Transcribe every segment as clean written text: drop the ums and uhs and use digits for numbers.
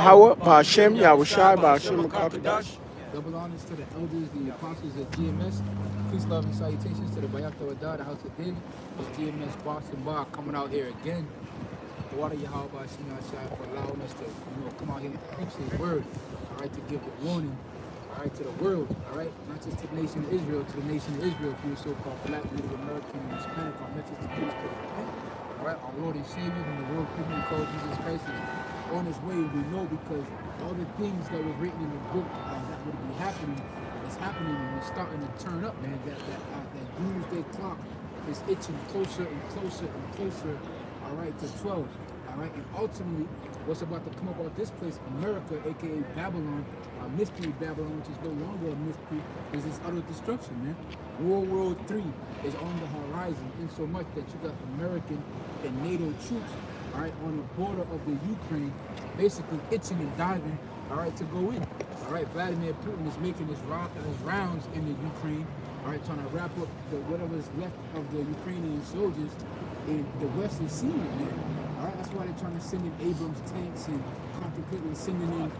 Yahweh, Ba'Shem, Yahushai, Ba'Shem, Makakadash. Double honors to the elders, the apostles at GMS. Peace, love, and salutations to the Bayakta Wadah, the house of David. It's GMS Boston Bar coming out here again. The water Yahweh Ba'Shem Yahshai for allowing us to come out here and preach his word. All right, to give the warning. All right, to the world. All right, not just to the nation of Israel, to the nation of Israel, if you're so-called Black, Native American, and Hispanic, our message to preach to the planet. All right, our Lord and Savior, and the world people called Jesus Christ is on his way. We know because all the things that were written in the book that would be happening is happening, and it's starting to turn up, man. That doomsday clock is itching closer and closer and closer. All right, to 12. All right, and ultimately, what's about to come about this place, America, aka Babylon, mystery Babylon, which is no longer a mystery, is this utter destruction, man. World War III is on the horizon, in so much that you got American and NATO troops, all right, on the border of the Ukraine, basically itching and diving, all right, to go in. All right, Vladimir Putin is making his rounds in the Ukraine, all right, trying to wrap up whatever's left of the Ukrainian soldiers, and the West is seeing it, man. All right, that's why they're trying to send in Abrams tanks and contemplating sending in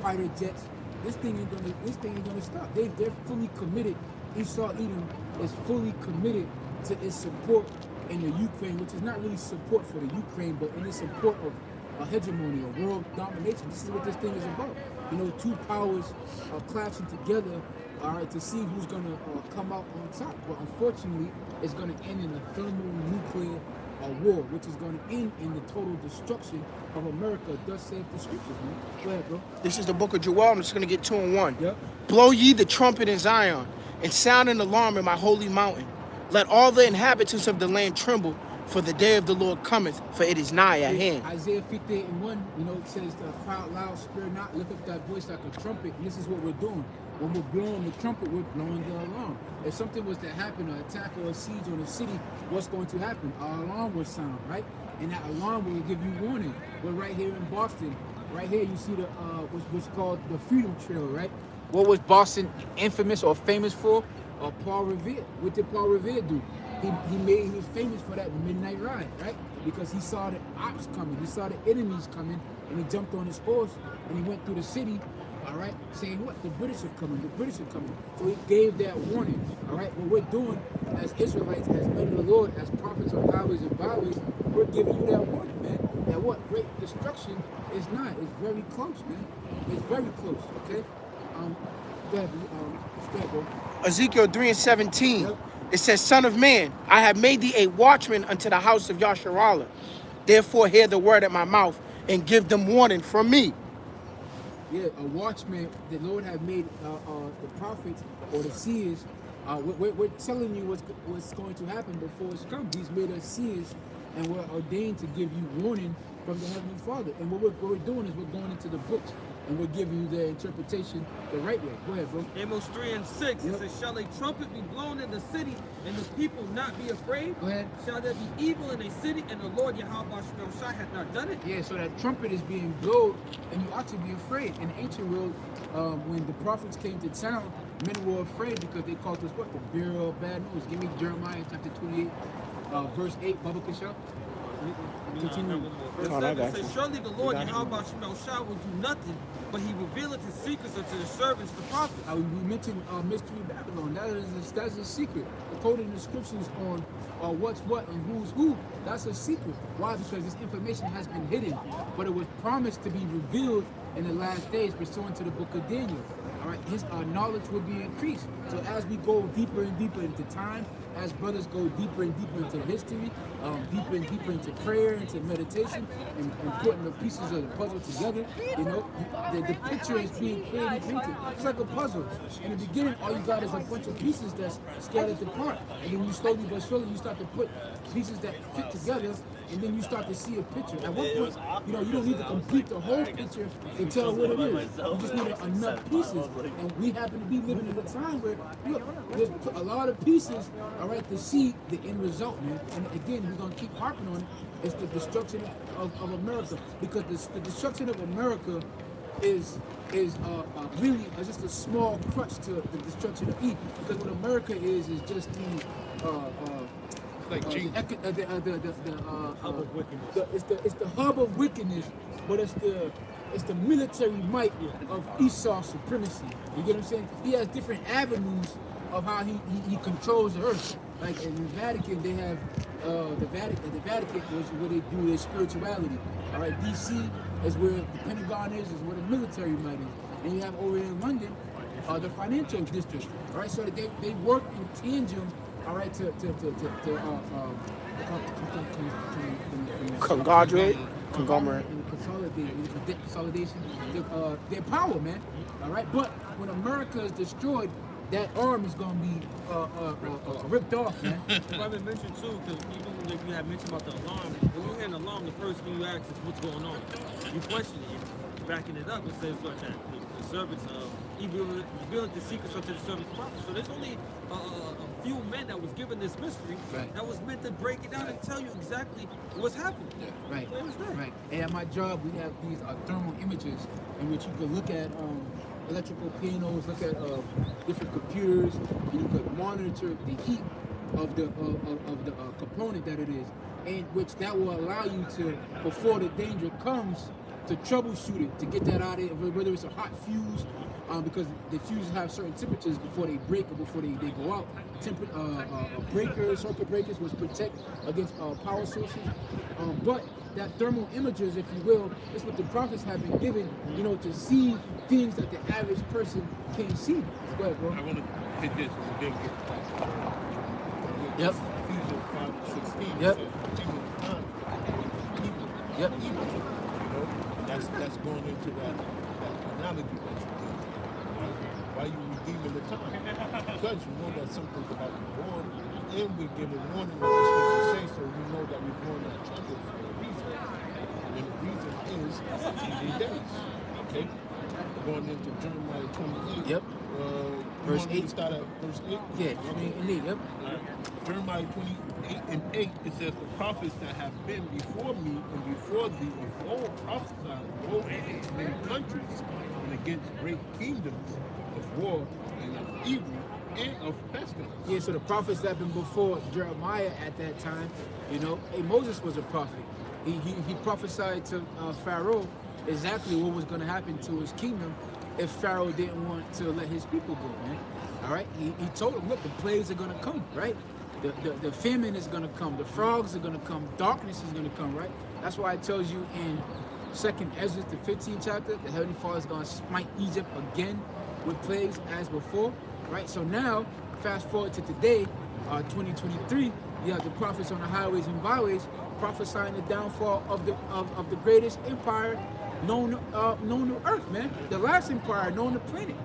fighter jets. This thing ain't gonna stop. They're fully committed. Esau Edom is fully committed to its support in the Ukraine, which is not really support for the Ukraine, but in its support of a hegemony, a world domination. This is what this thing is about. You know, two powers are clashing together, all right, to see who's gonna come out on top. But unfortunately, it's gonna end in a thermonuclear war, which is going to end in the total destruction of America. Thus saith the scriptures, man. Go ahead, bro. This is the book of Joel. I'm just going to get 2 and 1. Yep. Blow ye the trumpet in Zion, and sound an alarm in my holy mountain. Let all the inhabitants of the land tremble, for the day of the Lord cometh, for it is nigh at hand. Isaiah 58 and 1, it says, cry out loud, spare not, lift up that voice like a trumpet. And this is what we're doing. When we're blowing the trumpet, we're blowing the alarm. If something was to happen, an attack or a siege on a city, what's going to happen? Our alarm will sound, right? And that alarm will give you warning. We're right here in Boston. Right here, you see the what's called the Freedom Trail, right? What was Boston infamous or famous for? Paul Revere. What did Paul Revere do? He was famous for that midnight ride, right? Because he saw the ops coming, he saw the enemies coming, and he jumped on his horse and he went through the city, all right, saying what? The British are coming, the British are coming. So he gave that warning, all right? What we're doing as Israelites, as men of the Lord, as prophets of highways and byways, we're giving you that warning, man. That what? Great destruction is not. It's very close, man. It's very close, okay? Go ahead, bro. Ezekiel 3 and 17. Yep. It says, Son of man, I have made thee a watchman unto the house of Yasharallah. Therefore hear the word at my mouth, and give them warning from me. Yeah, a watchman. The Lord have made the prophets or the seers. We're telling you what's going to happen before it's come. He's made us seers, and we're ordained to give you warning from the Heavenly Father. And what we're doing is we're going into the books, and we're giving you the interpretation the right way. Go ahead, bro. Amos 3 and 6, Yep. it says, shall a trumpet be blown in the city, and the people not be afraid? Go ahead. Shall there be evil in a city, and the Lord Yahweh Shai hath not done it? Yeah, so that trumpet is being blown, and you ought to be afraid. In the ancient world, when the prophets came to town, men were afraid because they called us what? The bearer of bad news. Give me Jeremiah chapter 28, verse 8, Baba Kishah. Continue. Verse Oh, I 7 got says, you. surely the Lord You got Yahweh Shai will do nothing, but he revealeth his secrets unto his servants, the prophets. We mentioned Mystery Babylon. That's a secret. The code in the scriptures on what's what and who's who, that's a secret. Why? Because this information has been hidden, but it was promised to be revealed in the last days pursuant to the book of Daniel. All right, his knowledge will be increased. So as we go deeper and deeper into time, as brothers go deeper and deeper into history, deeper and deeper into prayer, into meditation, and putting the pieces of the puzzle together, the picture is being clearly painted. It's like a puzzle. In the beginning, all you got is a bunch of pieces that's scattered apart. And then you slowly but surely, you start to put pieces that fit together, and then you start to see a picture. At one point, you don't need to complete the whole picture to tell what it is. You just need enough pieces. And we happen to be living in a time where, look, there's a lot of pieces, all right, to see the end result, man. And again, we're going to keep harping on it. It's the destruction of America. Because the destruction of America is really just a small crutch to the destruction of Eve. Because what America is just the like Jesus. Hub of wickedness. It's the hub of wickedness, but it's the military might of Esau's supremacy. You get what I'm saying? He has different avenues of how he controls the earth. Like in the Vatican, they have the Vatican is where they do their spirituality. All right, DC is where the Pentagon is where the military might is, and you have over in London the financial district. All right, so they work in tandem. All right, Conglomerate. Consolidation, their power, man. All right, but when America is destroyed, that arm is gonna be ripped off, man. If I mentioned too, because even when you had mentioned about the alarm, when you hear an alarm, the first thing you ask is what's going on. You question it, you're backing it up. It says what that the servants revealing the secrets unto the servants of prophets. So there's only a few men that was given this mystery that was meant to break it down and tell you exactly what's happening. Right. What was that? Right. And at my job, we have these thermal images in which you could look at electrical panels, look at different computers, and you could monitor the heat of the component that it is, and which that will allow you to, before the danger comes, to troubleshoot it, to get that out of it, whether it's a hot fuse, because the fuses have certain temperatures before they break or before they go out. Breakers, circuit breakers, which protect against power sources. But that thermal images, if you will, is what the prophets have been given, to see things that the average person can't see. Go ahead, bro. I want to hit this and then get Yep. Ephesians 5:16. Yep. Yep. Evil. That's going into that analogy that you did. Why you redeeming the time? Because you know that something's about to be born, and we're giving warning what the scriptures say, so you know that we're going to trouble for a reason. And the reason is TV days. Okay? Going into Jeremiah 28. Yep. Verse 8. Start at verse 8? Yeah, 28 and 8, yep. Jeremiah 28 and 8, it says, the prophets that have been before me and before thee of old prophesied both against many countries and against great kingdoms of war and of evil and of pestilence. Yeah, so the prophets that have been before Jeremiah at that time, hey, Moses was a prophet. He prophesied to Pharaoh exactly what was going to happen to his kingdom if Pharaoh didn't want to let his people go, man. All right, he told him, look, the plagues are going to come, right? The famine is going to come, the frogs are going to come, darkness is going to come, right? That's why it tells you in 2nd Ezra, the 15th chapter, the Heavenly Father is going to smite Egypt again with plagues as before, right? So now, fast forward to today, 2023, you have the prophets on the highways and byways prophesying the downfall of the greatest empire known to earth, man. The last empire known to planet.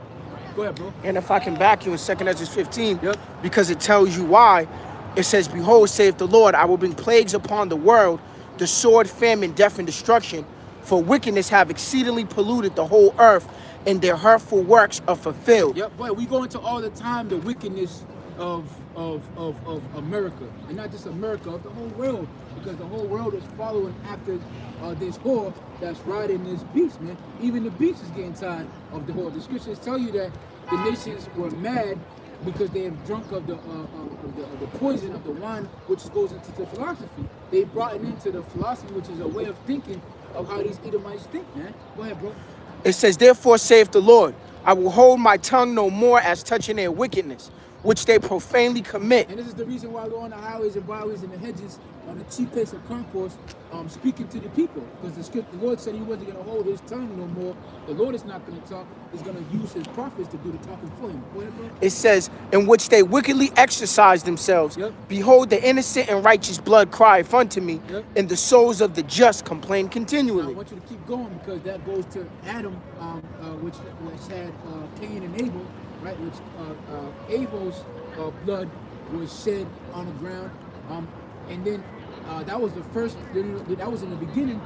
Go ahead, bro. And if I can back you in 2nd Ezra 15, Yep. because it tells you why. It says, behold, saith the Lord, I will bring plagues upon the world, the sword, famine, death, and destruction. For wickedness have exceedingly polluted the whole earth, and their hurtful works are fulfilled. Yep, boy, we go into all the time the wickedness of America, and not just America, of the whole world, because the whole world is following after this whore that's riding this beast, man. Even the beast is getting tired of the whore. The scriptures tell you that the nations were mad because they have drunk of the poison of the wine, which goes into the philosophy. They brought it into the philosophy, which is a way of thinking of how these Edomites think, man. Go ahead, bro. It says, therefore saith the Lord, I will hold my tongue no more as touching their wickedness, which they profanely commit. And this is the reason why we're on the highways and byways and the hedges on the chief place of concourse, speaking to the people. Because the Lord said he wasn't going to hold his tongue no more. The Lord is not going to talk. He's going to use his prophets to do the talking for him. Go ahead, bro. It says, in which they wickedly exercise themselves. Yep. Behold, the innocent and righteous blood crieth unto me, Yep. and the souls of the just complain Now, I continually. want you to keep going because that goes to Adam, which had Cain and Abel, right? Which Abel's blood was shed on the ground, and then that was the first. That was in the beginning.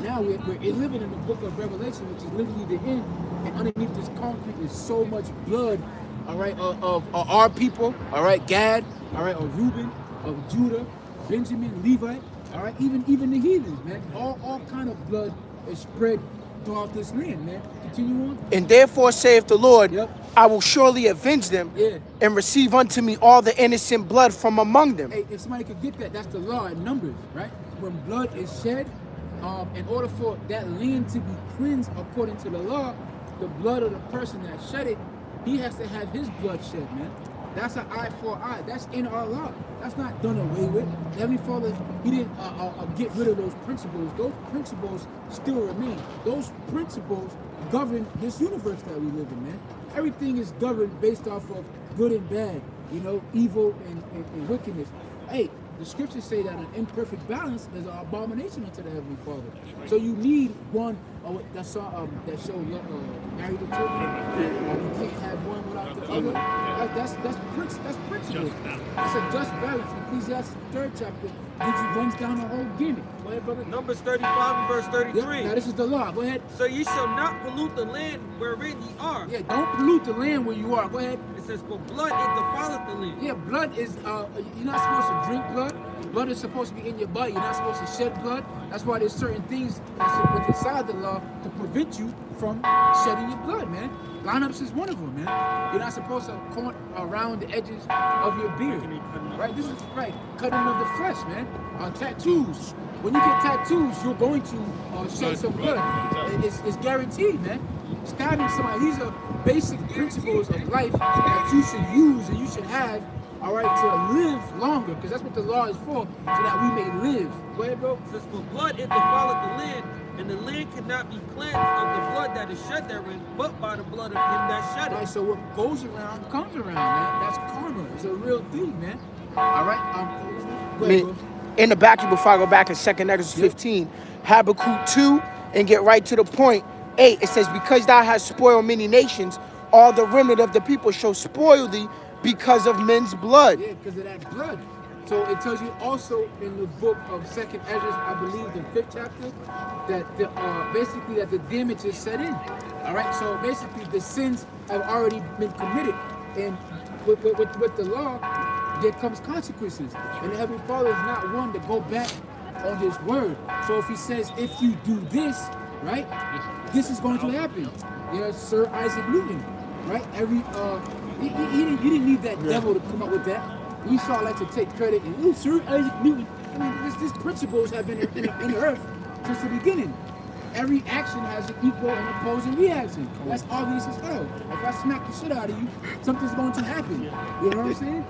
Now we're living in the book of Revelation, which is literally the end. And underneath this concrete is so much blood, all right, of our people, all right, Gad, all right, of Reuben, of Judah, Benjamin, Levi, all right, even the heathens, man. All kind of blood is spread throughout this land, man. Continue on. And therefore saith the Lord, Yep. I will surely avenge them Yeah. and receive unto me all the innocent blood from among them. Hey, if somebody could get that, that's the law in Numbers, right? When blood is shed, in order for that land to be cleansed according to the law, the blood of the person that shed it, he has to have his blood shed, man. That's an eye for eye. That's in our law. That's not done away with. The Heavenly Father, he didn't get rid of those principles. Those principles still remain. Those principles govern this universe that we live in, man. Everything is governed based off of good and bad, you know, evil and wickedness. Hey, the scriptures say that an imperfect balance is an abomination unto the Heavenly Father. So you need one that show married to children. You can't have one without the other. That's principle. It's a just balance. Ecclesiastes 3rd chapter runs down the whole gamut. Go ahead, brother. Numbers 35 and verse 33. Yep. Now this is the law. Go ahead. So ye shall not pollute the land wherein ye are. Yeah, don't pollute the land where you are. Go ahead. It says, for blood it defileth the land. Yeah, blood is, you're not supposed to drink blood. Blood is supposed to be in your body. You're not supposed to shed blood. That's why there's certain things that's inside the law to prevent you from shedding your blood, man. Lineups is one of them, man. You're not supposed to cut around the edges of your beard. Right? This is right. Cutting of the flesh, man. Tattoos. When you get tattoos, you're going to shed some blood. It's guaranteed, man. Stabbing somebody. These are basic principles of life that you should use and you should have, all right, to live longer, because that's what the law is for, so that we may live. Go ahead, bro. It says, for blood it defileth the land, and the land cannot be cleansed of the blood that is shed therein, but by the blood of him that shed it. Right, so what goes around comes around, man. That's karma. It's a real thing, man. All right. Go ahead, bro. In the back, before I go back in 2nd Exodus 15, Habakkuk 2, and get right to the point. 8, it says, because thou hast spoiled many nations, all the remnant of the people shall spoil thee because of men's blood. Yeah, because of that blood. So it tells you also in the book of 2nd Esdras, I believe the 5th chapter, that basically that the damage is set in. All right, so basically the sins have already been committed, and with the law, there comes consequences. And the Heavenly Father is not one to go back on His word. So if He says, if you do this, right, this is going to happen. There's Sir Isaac Newton, right? He didn't need that devil to come up with that. Esau likes to take credit and Sir Isaac Newton. I mean, these principles have been in the earth since the beginning. Every action has an equal and opposing reaction. That's obvious as hell. If I smack the shit out of you, something's going to happen. You know what I'm saying?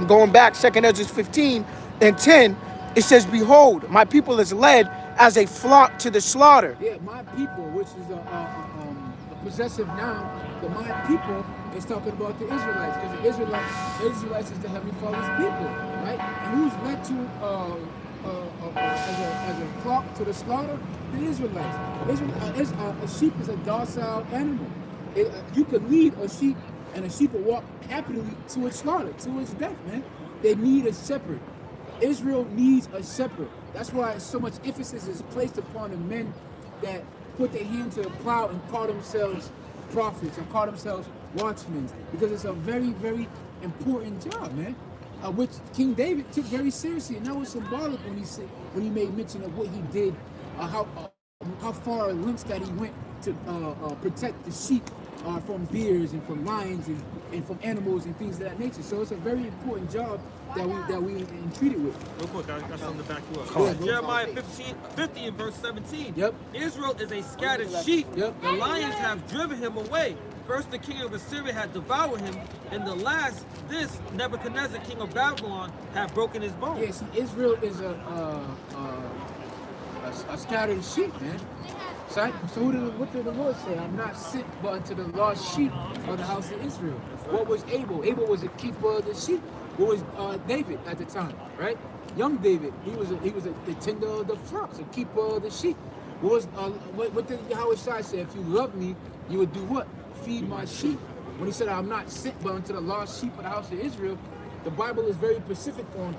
Going back, 2nd Esdras 15 and 10, it says, behold, my people is led as a flock to the slaughter. Yeah, my people, which is a possessive noun. The my people is talking about the Israelites, because the Israelites is the Heavenly Father's people, right? And who's led to as a flock to the slaughter? The Israelites. A sheep is a docile animal. You could lead a sheep, and a sheep will walk happily to its slaughter, to its death, man. They need a shepherd. Israel needs a shepherd. That's why so much emphasis is placed upon the men that put their hand to the plow and call themselves prophets or call themselves watchmen, because it's a very, very important job, man. Which King David took very seriously, and that was symbolic when he made mention of what he did, how far lengths that he went to protect the sheep from bears and from lions and from animals and things of that nature. So it's a very important job that we treated with. Real quick, I got something to back you up. Yeah, Jeremiah 50 and verse 17. Yep. Israel is a scattered sheep. Yep. The lions have driven him away. First the king of Assyria had devoured him, and the last, this Nebuchadnezzar, king of Babylon, had broken his bones. Yeah, see, Israel is a scattered sheep, man. So what did the Lord say? I'm not sent but unto the lost sheep of the house of Israel. What was Abel? Abel was a keeper of the sheep. What was David at the time, right? Young David, he was the tender of the flocks, a keeper of the sheep. What did Yahweh Shai say? If you love me, you would do what? Feed my sheep. When he said, I'm not sent but unto the lost sheep of the house of Israel, the Bible is very specific on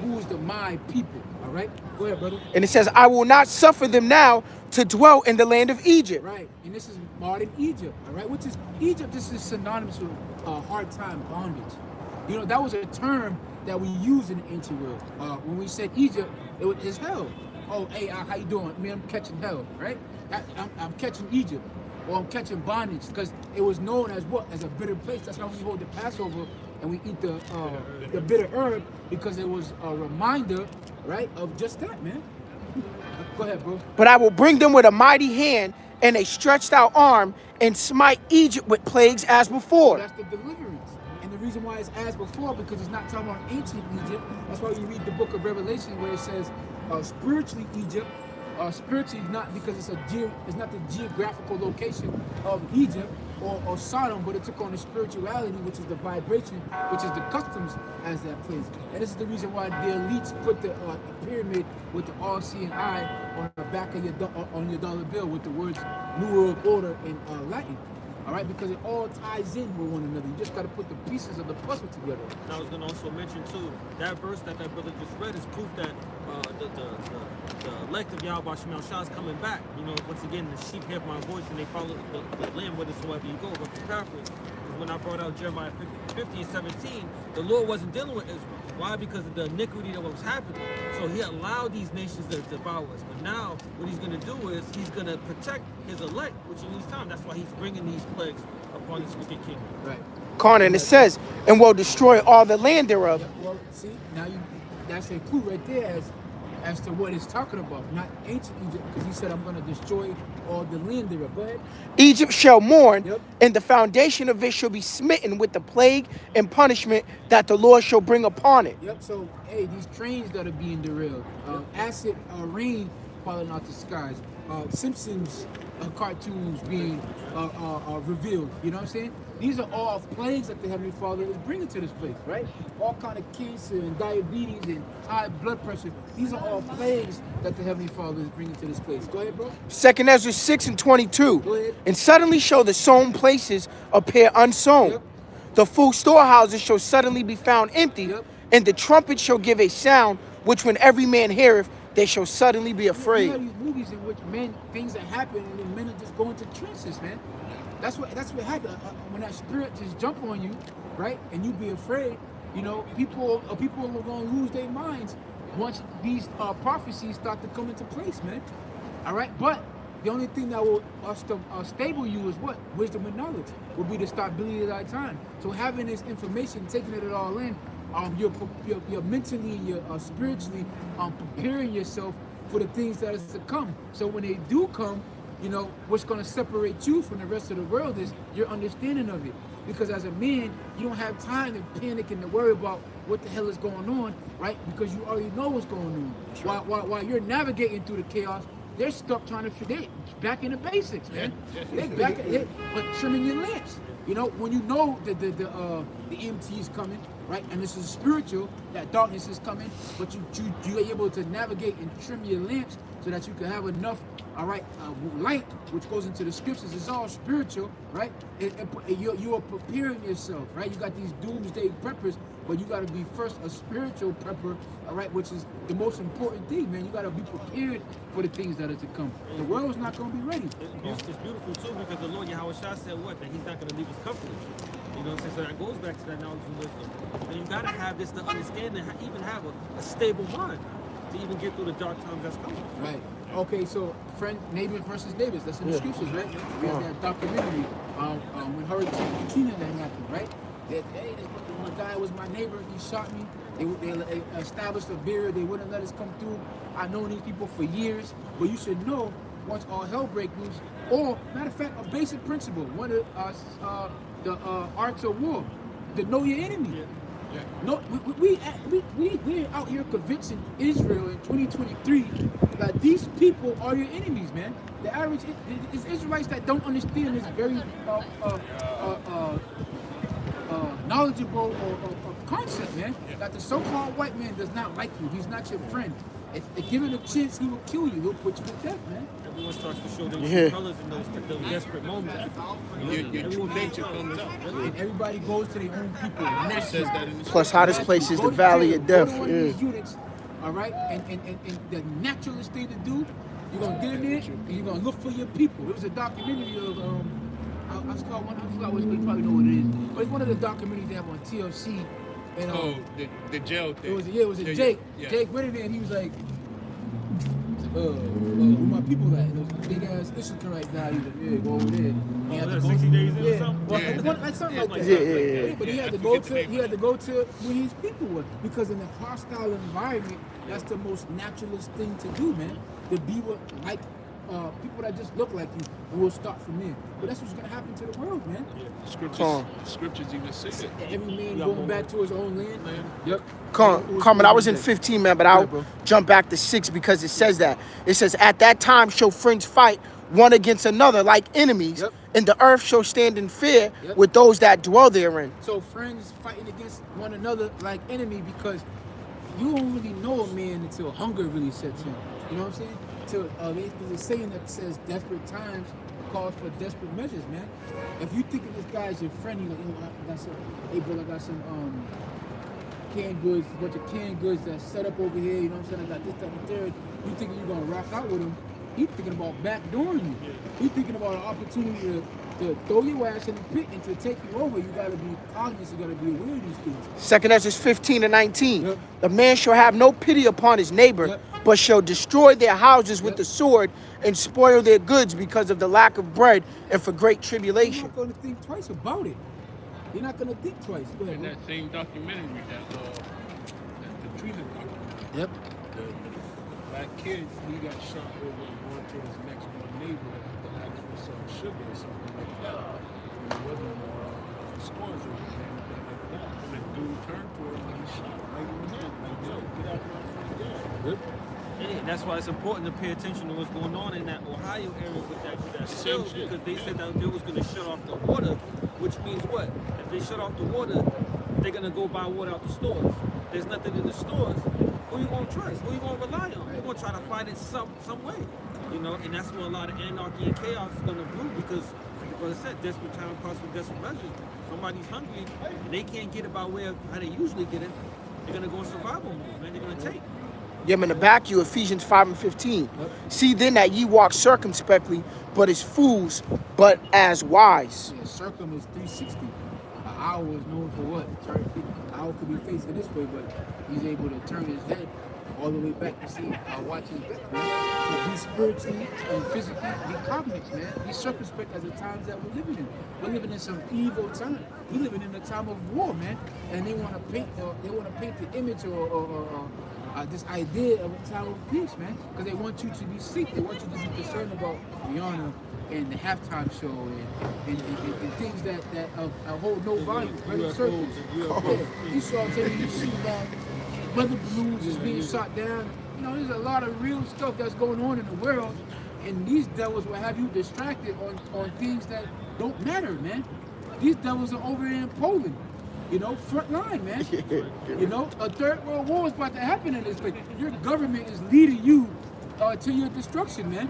who's the my people. All right? Go ahead, brother. And it says, I will not suffer them now to dwell in the land of Egypt. Right. And this is modern Egypt. All right? Which is Egypt, this is synonymous with hard time bondage. You know, that was a term that we use in the ancient world. When we said Egypt, it's hell. oh, hey, how you doing? Man, I'm catching hell, right? I'm catching Egypt, or I'm catching bondage, because it was known as what? As a bitter place. That's why we hold the Passover and we eat the bitter herb, because it was a reminder, right, of just that, man. Go ahead, bro. But I will bring them with a mighty hand and a stretched out arm and smite Egypt with plagues as before. That's the deliverance. And the reason why it's as before, because it's not talking about ancient Egypt. That's why you read the book of Revelation where it says spiritually Egypt. Spiritually not because it's not the geographical location of Egypt or Sodom, but it took on the spirituality, which is the vibration, which is the customs as that place. And this is the reason why the elites put the pyramid with the all-seeing eye on the back of on your dollar bill with the words New World Order in Latin. All right, because it all ties in with one another. You just got to put the pieces of the puzzle together. And I was going to also mention too, that verse that brother just read is proof that the elect of Yahweh Shemel Shah is coming back. You know, once again, the sheep hear my voice and they follow the lamb whithersoever you go. But to paraphrase, because when I brought out Jeremiah 50 and 17, the Lord wasn't dealing with Israel. Why? Because of the iniquity that was happening. So he allowed these nations to devour us. But now what he's going to do is he's going to protect his elect, which in his time, that's why he's bringing these plagues upon this wicked kingdom. Right. And it says, and will destroy all the land thereof. Yeah, well, see, now that's a clue right there as to what it's talking about, not ancient Egypt, because he said, I'm going to destroy all the land thereof. Go ahead. Egypt shall mourn, Yep. and the foundation of it shall be smitten with the plague and punishment that the Lord shall bring upon it. Yep, so, hey, these trains that are being derailed, acid rain falling out the skies, Simpsons cartoons being revealed, you know what I'm saying? These are all plagues that the Heavenly Father is bringing to this place, right? All kind of cancer and diabetes and high blood pressure. These are all plagues that the Heavenly Father is bringing to this place. Go ahead, bro. 2 Ezra 6 and 22. Go ahead. And suddenly shall the sown places appear unsown. Yep. The full storehouses shall suddenly be found empty, Yep. and the trumpet shall give a sound, which when every man heareth, they shall suddenly be You have afraid. these movies in which things that happen, and then men are just going to trances, man. That's what happened when that spirit just jump on you, right? And you be afraid. You know, people are going to lose their minds once these prophecies start to come into place, man. All right, but the only thing that will stable you is what? Wisdom and knowledge will be the stability of thy time. So having this information, taking it all in, you're mentally, you're spiritually preparing yourself for the things that is to come. So when they do come, you know, what's going to separate you from the rest of the world is your understanding of it. Because as a man, you don't have time to panic and to worry about what the hell is going on, right? Because you already know what's going on. While you're navigating through the chaos, they're stuck trying to forget. Back in the basics, man. But trimming your lamps. You know, when you know that the EMT is coming, right? And this is spiritual, that darkness is coming, but you are able to navigate and trim your lamps so that you can have enough, all right, light, which goes into the scriptures. It's all spiritual, right? You are preparing yourself, right? You got these doomsday preppers, but you got to be first a spiritual prepper, all right, which is the most important thing, man. You got to be prepared for the things that are to come. The world is not going to be ready. It's beautiful too, because the Lord Yahweh Shah said what? That he's not going to leave us comfortless. You know what I'm saying? So that goes back to that knowledge and wisdom. And you got to have this to understand and even have a stable mind to even get through the dark times that's coming. Right. Okay, so neighbors versus neighbors. That's in the scriptures, right? We have that documentary when Hurricane Katrina that happened, right? That, hey, this guy was my neighbor. He shot me. They established a barrier. They wouldn't let us come through. I've known these people for years, but you should know once all hell breaks loose. Or, matter of fact, a basic principle. One of the arts of war, to know your enemy. Yeah. No, we're out here convincing Israel in 2023 that these people are your enemies, man. The average is Israelites that don't understand this very knowledgeable or concept, man. That the so-called white man does not like you. He's not your friend. If given a chance, he will kill you. He'll put you to death, man. Everyone starts to show their true colors in those desperate moments. Your true nature comes out. And everybody goes to their own people. It says that in the Plus, hottest place is the Valley of Death. Go to one of these units, all right? And the naturalist thing to do, you're going to get in there and you're going to look for your people. It was a documentary of, I forgot what you probably know what it is. But it's one of the documentaries they have on TLC. And, the jail thing. It was a Jake. Yeah. Jake went in there and he was like, where my people at? And those big ass Issachar right now. He's like, yeah, go over there. He had to go 60 days in or yeah, something? well, Yeah. like something like that. Yeah. But he had to go to where his people were, because in a hostile environment, that's the most naturalist thing to do, man. To be with like people that just look like you, and we'll start from there. But that's what's gonna happen to the world, man. Scriptures even say that. Every man going back to his own land. Yep. Carmen, I was in 15, man, but I'll bro. jump back to 6 because it says that. It says, at that time shall friends fight one against another like enemies, Yep. and the earth shall stand in fear Yep. with those that dwell therein. So friends fighting against one another like enemy, because you don't really know a man until hunger really sets in. You know what I'm saying? Till there's a saying that says desperate times calls for desperate measures, man. If you think of this guy as your friend, you're like, yo, I got some, hey bro, I got some canned goods, a bunch of canned goods that's set up over here, you know what I'm saying? I got this, that, and the third. You thinking you're gonna rock out with him, he's thinking about backdooring you. He's thinking about an opportunity to throw your ass in the pit and to take you over. You gotta be cognizant, you gotta be aware of these things. 2 Ezra 15 and 19. Yep. The man shall have no pity upon his neighbor, Yep. but shall destroy their houses with Yep. the sword and spoil their goods because of the lack of bread and for great You're tribulation. not gonna think twice about it. You're not gonna think twice. Go ahead, In bro. that same documentary, that Katrina documentary, Yep. the black kid, he got shot over going to his next door neighbor to ask for some sugar or something like that. And it wasn't scores or anything like that. And the dude turned to him and he shot him right in the head. Like, yo, get out of my front yard. Yeah, that's why it's important to pay attention to what's going on in that Ohio area with that spill, because they said that they was going to shut off the water, which means what? If they shut off the water, they're going to go buy water out the stores. There's nothing in the stores. Who you going to trust? Who you going to rely on? You're going to try to fight it some way, you know? And that's where a lot of anarchy and chaos is going to brew, because, like I said, desperate time calls for desperate measures. Somebody's hungry and they can't get it by way of how they usually get it. They're going to go in survival mode, man. They're going to take. Yeah, in the back, you Ephesians 5 and 15. See then that ye walk circumspectly, but as fools, but as wise. Yeah, circum is 360. An owl is known for what? Owl could be facing this way, but he's able to turn his head all the way back to see, watch his back, man. So be spiritually and physically, be cognizant, man. Be circumspect as the times that we're living in. We're living in some evil time. We're living in a time of war, man. And they want to paint the image or this idea of a time of peace, man. Because they want you to be sick. They want you to be concerned about Rihanna and the halftime show and things that hold no value. Red circles. Yeah. You saw you see weather balloons is being shot down. You know, there's a lot of real stuff that's going on in the world, and these devils will have you distracted on things that don't matter, man. These devils are over there in Poland. You know, front line, man. You know, a third world war is about to happen in this place. Your government is leading you to your destruction, man.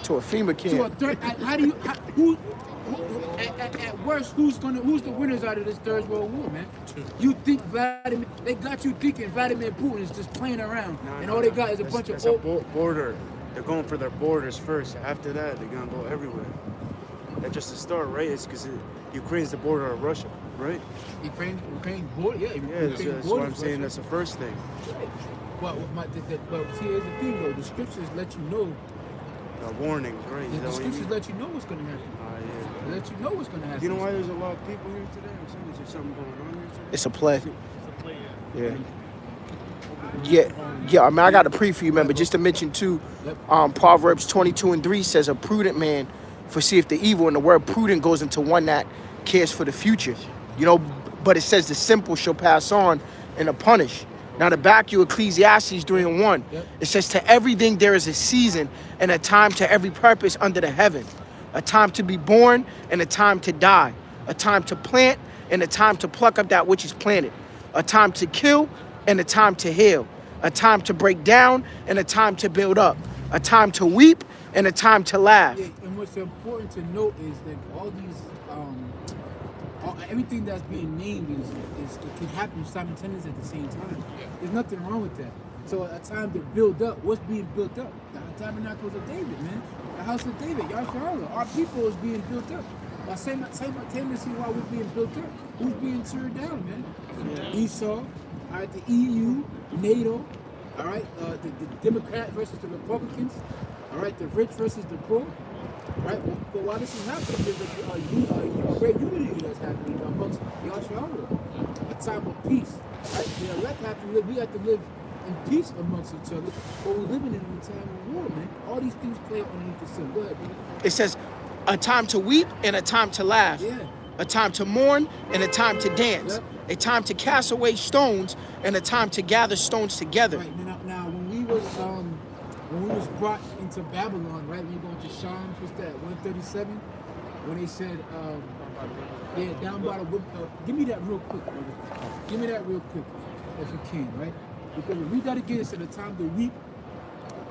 To a FEMA To a camp. third, at worst, who's the winners out of this third world war, man? You think they got you thinking Vladimir Putin is just playing around, and all they got is a bunch of old. Border. They're going for their borders first. After that, they're gonna go everywhere. That's just the start, right? It's because Ukraine's the border of Russia, right? Ukraine border, yeah. Yeah, that's what I'm saying. That's the first thing. But see, here's the thing, though. The scriptures let you know. Warnings, right? Is The that what you scriptures mean? let you know what's going to happen. Yeah. They let you know what's going to happen. You know why there's a lot of people here today? Or something? Is there something going on here today? It's a play. It's a player. Yeah. Yeah, I mean, I got a pre for you, man, but just to mention too, Proverbs 22 and 3 says, a prudent man foreseeth the evil, and the word prudent goes into one that cares for the future. You know, but it says the simple shall pass on and are punished. Now to back you, Ecclesiastes 3 and 1, it says, to everything there is a season and a time to every purpose under the heaven, a time to be born and a time to die, a time to plant and a time to pluck up that which is planted, a time to kill and a time to heal, a time to break down and a time to build up, a time to weep and a time to laugh. Yeah, and what's important to note is that all these, everything that's being named is it can happen simultaneously at the same time. There's nothing wrong with that. So a time to build up, what's being built up? The tabernacles of David, man. The house of David, Yasharallah. Our people is being built up. But simultaneously while we're being built up, who's being teared down, man? Esau, the EU, NATO, All right, the Democrat versus the Republicans. All right, the rich versus the poor. Right, but while this is happening, there's a great unity that's happening amongst Yahshua. A time of peace. Right, the elect have to live. We have to live in peace amongst each other. But we're living in a time of war, man. All these things play underneath the sun. Go ahead, brother. It says, a time to weep and a time to laugh. Yeah. A time to mourn and a time to dance. Yep. A time to cast away stones and a time to gather stones together. Right, now when we was brought into Babylon, right? When you go into Psalms, what's that? 137, when they said, yeah, down by the give me that real quick, brother. Give me that real quick, if you can, right? Because we read that again. It said a time to weep.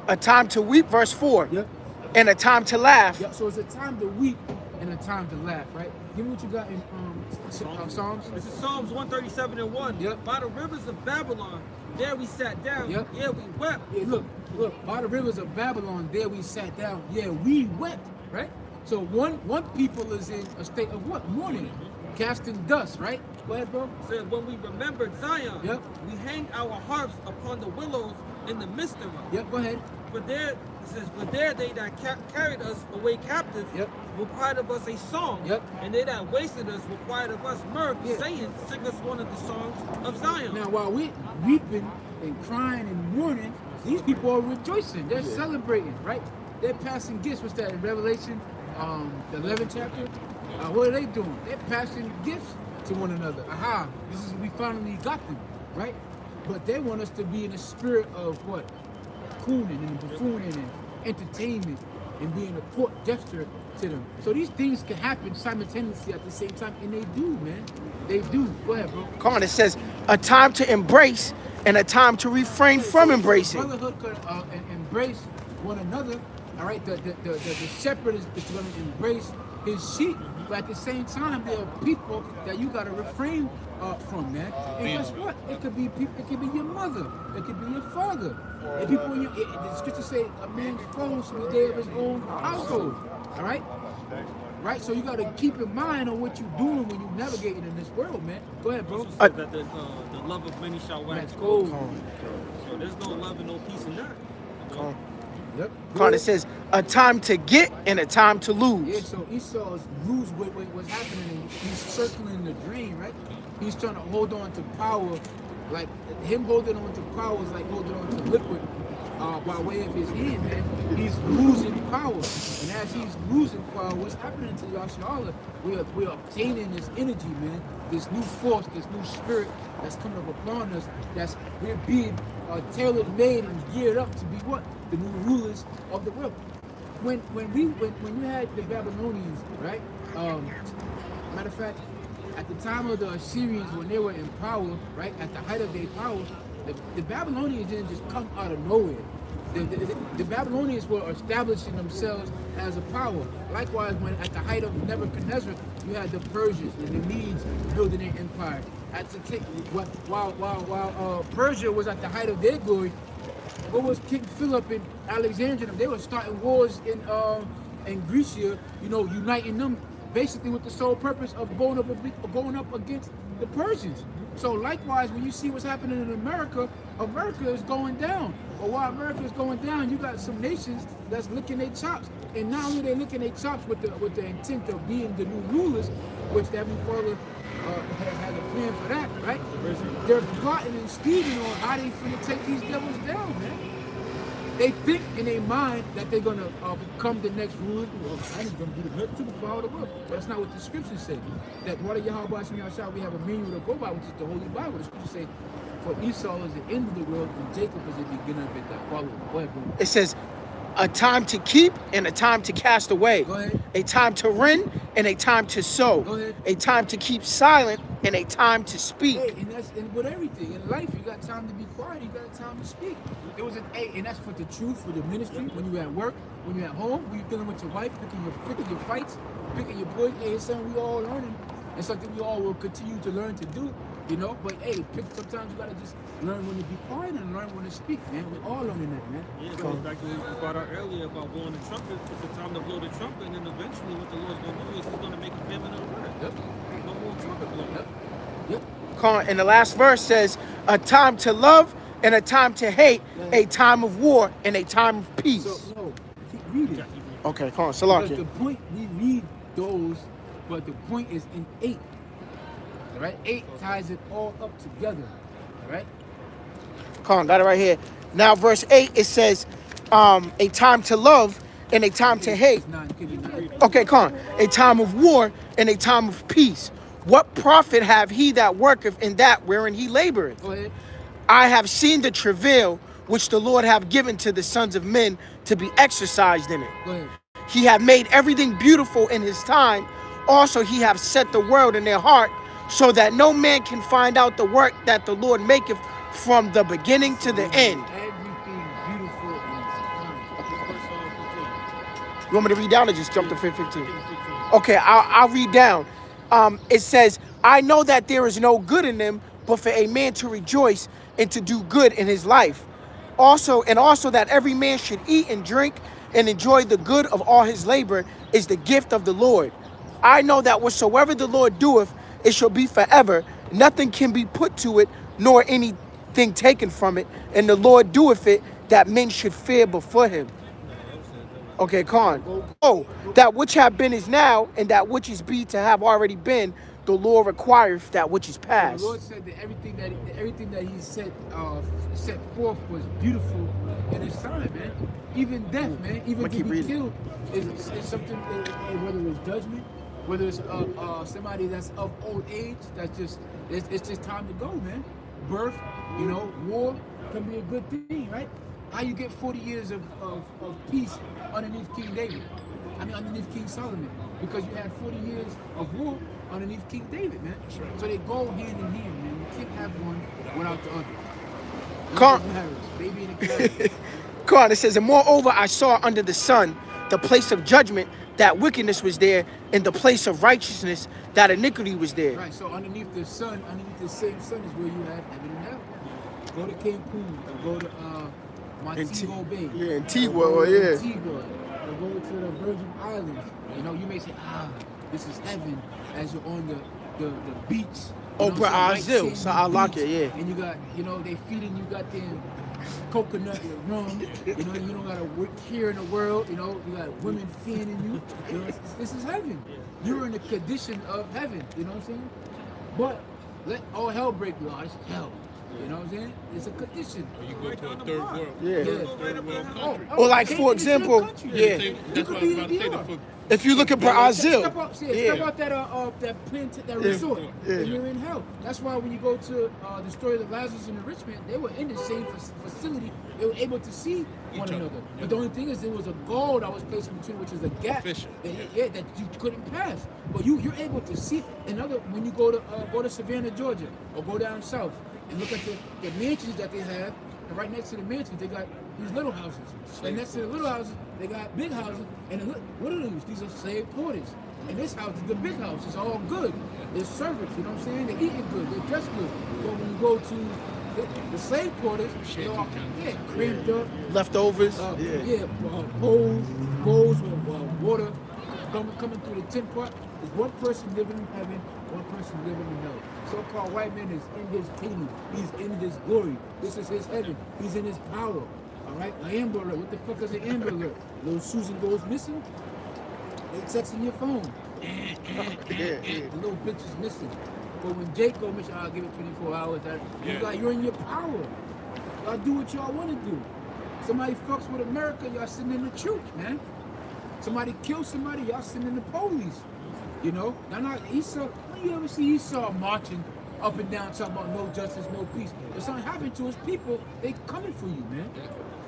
A time to weep, verse 4. Yep. And a time to laugh. Yep. So it's a time to weep and a time to laugh, right? Give me what you got in Psalms. This is Psalms 137 and 1. Yep. By the rivers of Babylon, there we sat down. Yep. Yeah, we wept. Yeah, look, by the rivers of Babylon, there we sat down. Yeah, we wept, right? So one people is in a state of what? Mourning, casting dust, right? Go ahead, bro. Said when we remembered Zion, Yep. we hanged our harps upon the willows in the midst of them. Yep, go ahead. For there, it says, for there they that carried us away captive Yep. required of us a song. Yep. And they that wasted us required of us mirth, Yeah. saying, sing us one of the songs of Zion. Now, while we're weeping and crying and mourning, these people are rejoicing. They're celebrating, right? They're passing gifts. What's that in Revelation, the 11th chapter? What are they doing? They're passing gifts to one another. Aha! We finally got them, right? But they want us to be in the spirit of what? Cooning and buffooning and entertainment and being a court gesture to them. So these things can happen simultaneously at the same time, and they do, man. They do. Go ahead, bro. Come on, it says, a time to embrace and a time to refrain from embracing. Brotherhood could embrace one another. All right, the shepherd is going to embrace his sheep, but at the same time, there are people that you got to refrain from, man. And guess what? It could be people. It could be your mother. It could be your father. And people in the scripture say a man's foe should be there of his own household. All right. Right, so you got to keep in mind on what you're doing when you're navigating in this world, man. Go ahead, bro. Also says that the love of many shall wax That's cold. cold. So there's no love and no peace in that. Yep. Come on, it says, a time to get and a time to lose. Yeah, so Esau's lose what's happening. He's circling the drain, right? He's trying to hold on to power. Like, him holding on to power is like holding on to liquid by way of his hand, man. He's losing power. And as he's losing power, what's happening to Yahshua? We're obtaining this energy, man. This new force, this new spirit that's coming up upon us. We're being tailored made and geared up to be what? The new rulers of the world. When you had the Babylonians, right? Matter of fact, at the time of the Assyrians, when they were in power, right, at the height of their power, the Babylonians didn't just come out of nowhere. The Babylonians were establishing themselves as a power. Likewise, when at the height of Nebuchadnezzar, you had the Persians and the Medes building their empire. While Persia was at the height of their glory, what was King Philip and Alexandria? They were starting wars in Grecia, uniting them basically with the sole purpose of going up against the Persians. So likewise, when you see what's happening in America, America is going down. But while America is going down, you got some nations that's licking their chops. And not only they licking their chops with the intent of being the new rulers, which the Heavenly Father has a plan for that, right? They're plotting and scheming on how they finna take these devils down, man. They think in their mind that they're gonna become the next ruler. I'm just gonna be the next superpower of the world. But that's not what the scriptures say. That what Yahweh Shah, we have a manual to go by, which is the Holy Bible. The scriptures say, for Esau is the end of the world, and Jacob is the beginning of it that follows. Go ahead, bro. It says, a time to keep and a time to cast away. Go ahead. A time to rend and a time to sow. Go ahead. A time to keep silent and a time to speak. Hey, and with everything in life, you got time to be quiet, you got time to speak. It was and that's for the truth, for the ministry, when you're at work, when you're at home, when you're dealing with your wife, picking your fights, picking your boys. Hey, it's something we all learning. It's something we all will continue to learn to do, But hey, sometimes you gotta just learn when to be quiet and learn when to speak, man. We're all learning that, man. Yeah, it goes back to what we brought out earlier about blowing the trumpet. It's the time to blow the trumpet, and then eventually what the Lord's going to do is he's going to make a famine of the earth. Yep. No more trumpet blowing. Yep. And the last verse says, a time to love and a time to hate, a time of war, and a time of peace. So no, keep reading. Okay, come on, But Salakia. the point we read those, but the point is in 8. All right, 8 ties it all up together. All right. Come on, got it right here. Now, verse 8, it says, a time to love and a time to hate. It's 9, give me 9. Okay, come on. A time of war and a time of peace. What profit have he that worketh in that wherein he laboreth? Go ahead. I have seen the travail which the Lord have given to the sons of men to be exercised in it. Go ahead. He have made everything beautiful in his time. Also, he have set the world in their heart, so that no man can find out the work that the Lord maketh from the beginning to the end. Everything beautiful in its time. You want me to read down or just jump to 15? Okay, I'll read down. It says, I know that there is no good in them, but for a man to rejoice and to do good in his life. Also that every man should eat and drink and enjoy the good of all his labor is the gift of the Lord. I know that whatsoever the Lord doeth, it shall be forever. Nothing can be put to it, nor anything taken from it. And the Lord doeth it, that men should fear before him. Okay, Khan. Oh, that which have been is now, and that which is be to have already been, the Lord requireth that which is past. The Lord said that everything that He set forth was beautiful in His time, man. Even death, man. Even I'ma to keep be reading. killed is something. Whether it's judgment, whether it's somebody that's of old age, that's just it's just time to go, man. Birth, war can be a good thing, right? How you get 40 years of peace underneath King David? Underneath King Solomon, because you had 40 years of war underneath King David, man. So they go hand in hand, man. You can't have one without the other. Con- Baby in the carriage. Khan, it says, and moreover, I saw under the sun the place of judgment, that wickedness was there, and the place of righteousness, that iniquity was there. Right, so underneath the sun, underneath the same sun is where you have heaven and hell. Go to Cancun, or go to Montego Bay. Yeah, Antigua, or go to yeah. Antigua, or go to the Virgin Islands. You may say, this is heaven as you're on the beach. Brazil, so I like it, yeah. And you got, they feeding you goddamn coconut with rum. You don't gotta work here in the world. You got women feeding you. This is heaven. You're in the condition of heaven. You know what I'm saying? But let all hell break loose. It's hell. You know what I'm saying? It's a condition. You go to a third world, Yeah. third world country. Or like, for example, yeah. That's what I was about to say. If you look at Brazil, Step out that resort, and you're in hell. That's why when you go to the story of Lazarus and the rich man, they were in the same facility. They were able to see one another. But the only thing is, there was a goal that was placed in between, which is a gap that you couldn't pass. But you're able to see when you go to Savannah, Georgia, or go down south and look at the mansions that they have. And right next to the mansions, they got these little houses. And next to the little houses, they got big houses. And what are these? These are slave quarters. And this house is the big house. It's all good. There's servants, you know what I'm saying? They're eating good. They're dressed good. But when you go to the slave quarters, they're all cramped up. leftovers. Bowls with water coming through the tin pot. There's one person living in heaven, one person living in hell. So-called white man is in his kingdom. He's in his glory. This is his heaven. He's in his power. All right? An Amber Alert. What the fuck is an Amber Alert? Little Susan goes missing. They texting your phone. The little bitch is missing. But when Jake go missing, I'll give it 24 hours. You're in your power. Y'all do what y'all want to do. Somebody fucks with America, y'all sitting in the church, man. Somebody kills somebody, y'all sitting in the police. Now not Esau. When you ever see Esau marching up and down talking about no justice, no peace? If something happened to his people, they coming for you, man.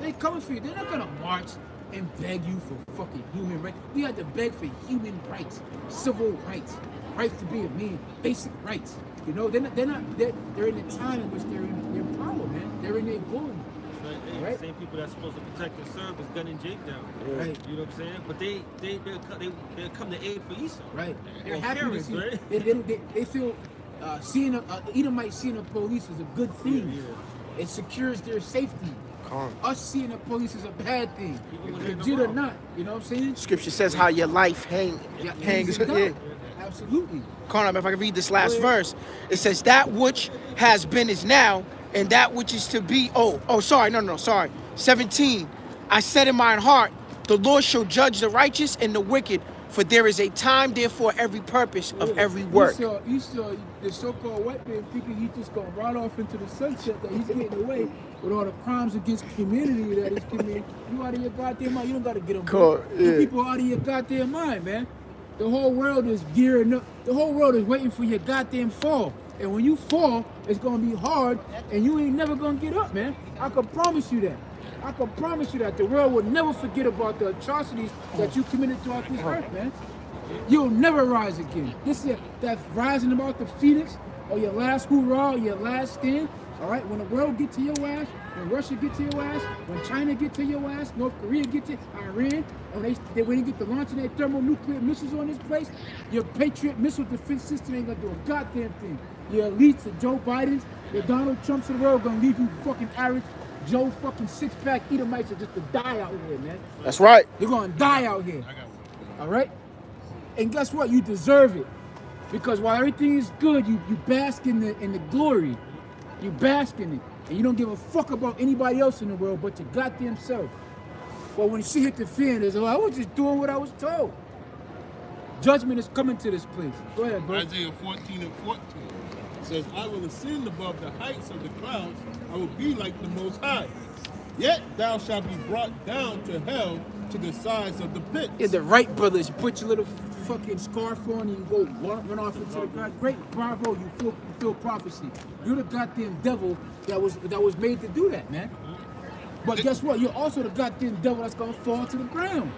They coming for you. They're not gonna march and beg you for fucking human rights. We had to beg for human rights, civil rights, rights to be a man, basic rights. They're in the time in which they're in their power, man. They're in their glory. Right. The same people that's supposed to protect and serve is gunning Jake down. Right. You know what I'm saying? But they'll come to aid for Esau. Right. They're Or happy parents, to see. right? They feel seeing Edomite seeing the police is a good thing. It secures their safety. Us seeing the police is a bad thing. Legit or not, you know what I'm saying? Scripture says how your life hangs. in God. Absolutely. If I can read this last verse, it says, that which has been is now, And that which is to be, sorry. 17, I said in mine heart, the Lord shall judge the righteous and the wicked, for there is a time there for every purpose of every work. Esau, the so-called white man, thinking he's just gonna ride off into the sunset, that he's getting away with all the crimes against humanity that he's committing. You out of your goddamn mind. You don't gotta get them. Cool, yeah. You people out of your goddamn mind, man. The whole world is gearing up. The whole world is waiting for your goddamn fall. And when you fall, it's gonna be hard, and you ain't never gonna get up, man. I can promise you that. I can promise you that the world will never forget about the atrocities that you committed throughout this earth, man. You'll never rise again. This is that rising about the phoenix, or your last hoorah, or your last stand. All right, when the world get to your ass, when Russia get to your ass, when China get to your ass, North Korea get to Iran, and when they get to launching their thermonuclear missiles on this place, your Patriot missile defense system ain't gonna do a goddamn thing. Your elites, the Joe Bidens, the Donald Trumps of the world gonna leave you fucking average Joe fucking six-pack Edomites are just to die out here, man. That's right. You're gonna die out here. All right? And guess what? You deserve it. Because while everything is good, you bask in the glory. You bask in it. And you don't give a fuck about anybody else in the world but your goddamn self. But when shit hit the fan, it's I was just doing what I was told. Judgment is coming to this place. Go ahead, bro. Isaiah 14 and 14 says, I will ascend above the heights of the clouds. I will be like the Most High. Yet thou shalt be brought down to hell, to the sides of the pit. Yeah, the right brothers, you put your little fucking scarf on and you go run off into the ground. Great, bravo, you fulfill prophecy. You're the goddamn devil that was made to do that, man. But guess what? You're also the goddamn devil that's gonna fall to the ground.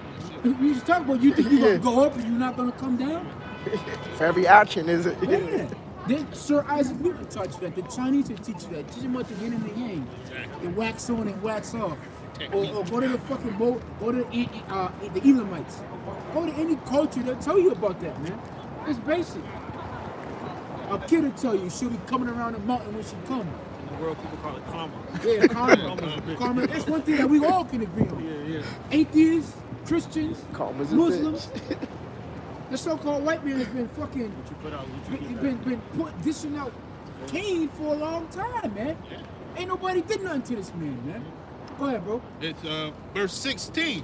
You just talk about you think you're gonna go up and you're not gonna come down? For every action, is it? Yeah. Then Sir Isaac Newton taught you that. The Chinese will teach you that. Teach them about the yin and the yang. The wax on and wax off. Or go to the fucking go to the Elamites. Go to any culture, they'll tell you about that, man. It's basic. A kid will tell you she'll be coming around the mountain when she comes. In the world, people call it karma. Yeah, karma. Karma. That's one thing that we all can agree on. Yeah. Atheists, Christians, Karma's a Muslims. bitch. The so-called white man has been fucking What you put out, what you been dishing out Cain for a long time, man. Ain't nobody did nothing to this man, man. Go ahead, bro. It's verse 16.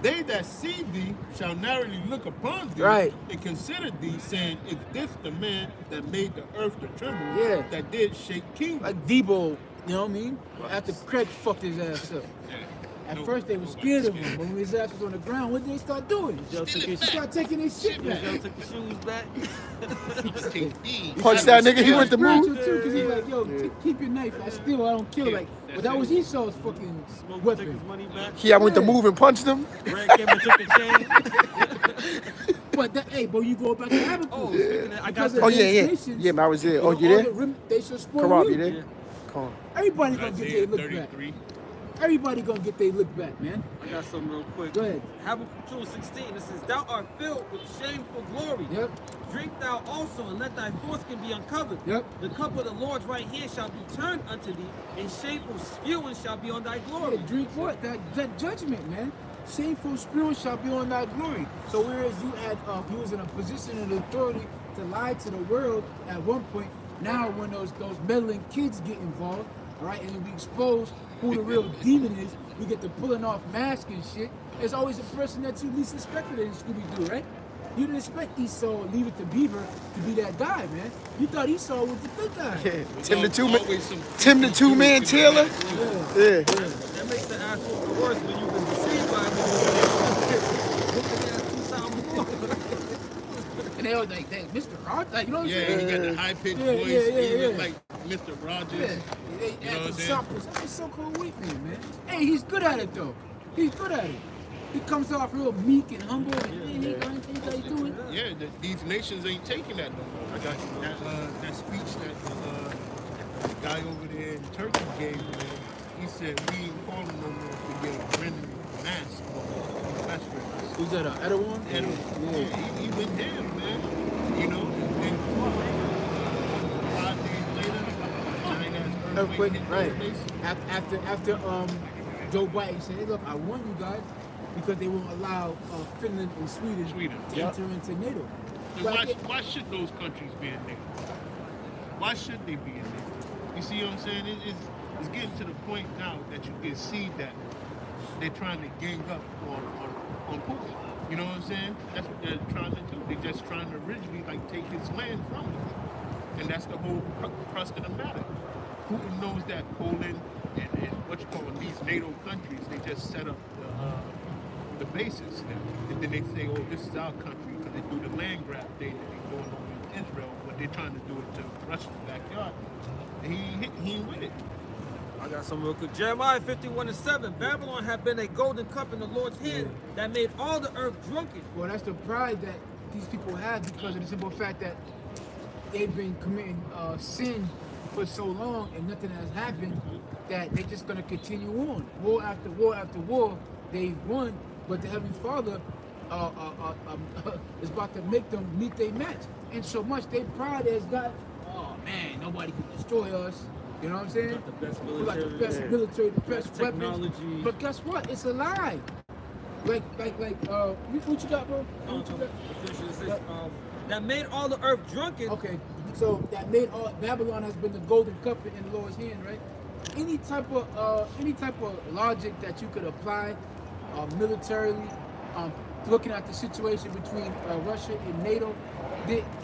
They that see thee shall narrowly look upon thee Right. and consider thee, saying, is this the man that made the earth to tremble, Yeah. that did shake kingdoms? Like Debo, you know what I mean? After Craig fucked his ass up. At first they were scared of him, but when his ass was on the ground, what did they start doing? Joe took his They start taking his shit back. Joe took the shoes back. Punch that nigga, he went to move. Spiritual too, 'cause he's like, yo, keep your knife. I don't kill. Like, but that was Esau's fucking Smoke took weapon. his money back. He went to move and punched him. Red came and took the chain. But that, hey, bro, you go back to Habakkuk. Oh, speaking of that, I got Because some. Oh, yeah. nations, Yeah, man, I was there. Oh, all you there? the they should spoil Karab, you. you there? Yeah. Come on. Everybody gonna get their Isaiah look back. 33. Everybody gonna get their look back, man. I got something real quick. Go ahead. Habakkuk 2:16. It says, "Thou art filled with shameful glory. Yep. Drink thou also, and let thy foreskin be uncovered. Yep. The cup of the Lord's right hand shall be turned unto thee, and shameful spewing shall be on thy Yeah, glory." drink what? That judgment, man. Shameful spirit shall be on thy glory. So whereas you was in a position of authority to lie to the world at one point, now when those meddling kids get involved, all right, and we expose who the real demon is, we get to pulling off masks and shit. It's always the person that you least expected in Scooby-Doo, right? You didn't expect Esau, Leave It to Beaver, to be that guy, man. You thought Esau was the good guy. Tim the Always some- two-man Taylor. Yeah. Yeah. That makes the ass whooping worse when you've been deceived by him. Whooping the ass 2 times more. And they always like, Mr. Rogers, like, you know what I'm Yeah, saying? he got the high-pitched Yeah, voice. yeah, He yeah. was like Mr. Rogers. Yeah, they You know at what I'm the saying? shoppers. That's so cool with me, man. Hey, he's good at it though. He's good at it. He comes off real meek and humble. And hey, how you doing? Yeah, these nations ain't taking that no more. I got that speech that the guy over there in Turkey gave, man. He said we ain't calling no more to get a friendly mask on restaurants. Who's that? Erdogan? And he went down, man. You know, and 5 days later, China's Earthquake, hit right? their base. After Joe Biden said, "Hey, look, I warn you guys because they won't allow Finland and Sweden to enter into NATO." And why should those countries be in NATO? Why should they be in NATO? You see what I'm saying? It's getting to the point now that you can see that they're trying to gang up on Putin. You know what I'm saying? That's what they're trying to do. They're just trying to originally like take his land from him. And that's the whole crust of the matter. Putin knows that Poland and what you call these NATO countries, they just set up the bases. And then they say, oh, this is our country, because they do the land grab thing that they're doing over in Israel, but they're trying to do it to Russia's backyard. And he ain't with it. I got some real quick. Jeremiah 51:7. Babylon had been a golden cup in the Lord's hand that made all the earth drunken. Well, that's the pride that these people have because of the simple fact that they've been committing sin for so long and nothing has happened that they're just going to continue on. War after war after war, they've won, but the Heavenly Father is about to make them meet their match. And so much their pride has got, oh man, nobody can destroy us. You know what I'm saying? Got the best We got the military. best military, the best best weapons. technology. But guess what? It's a lie. What you got, bro? What you got? That made all the earth drunken. Okay, so that made all Babylon has been the golden cup in the Lord's hand, right? Any type of logic that you could apply militarily, looking at the situation between Russia and NATO,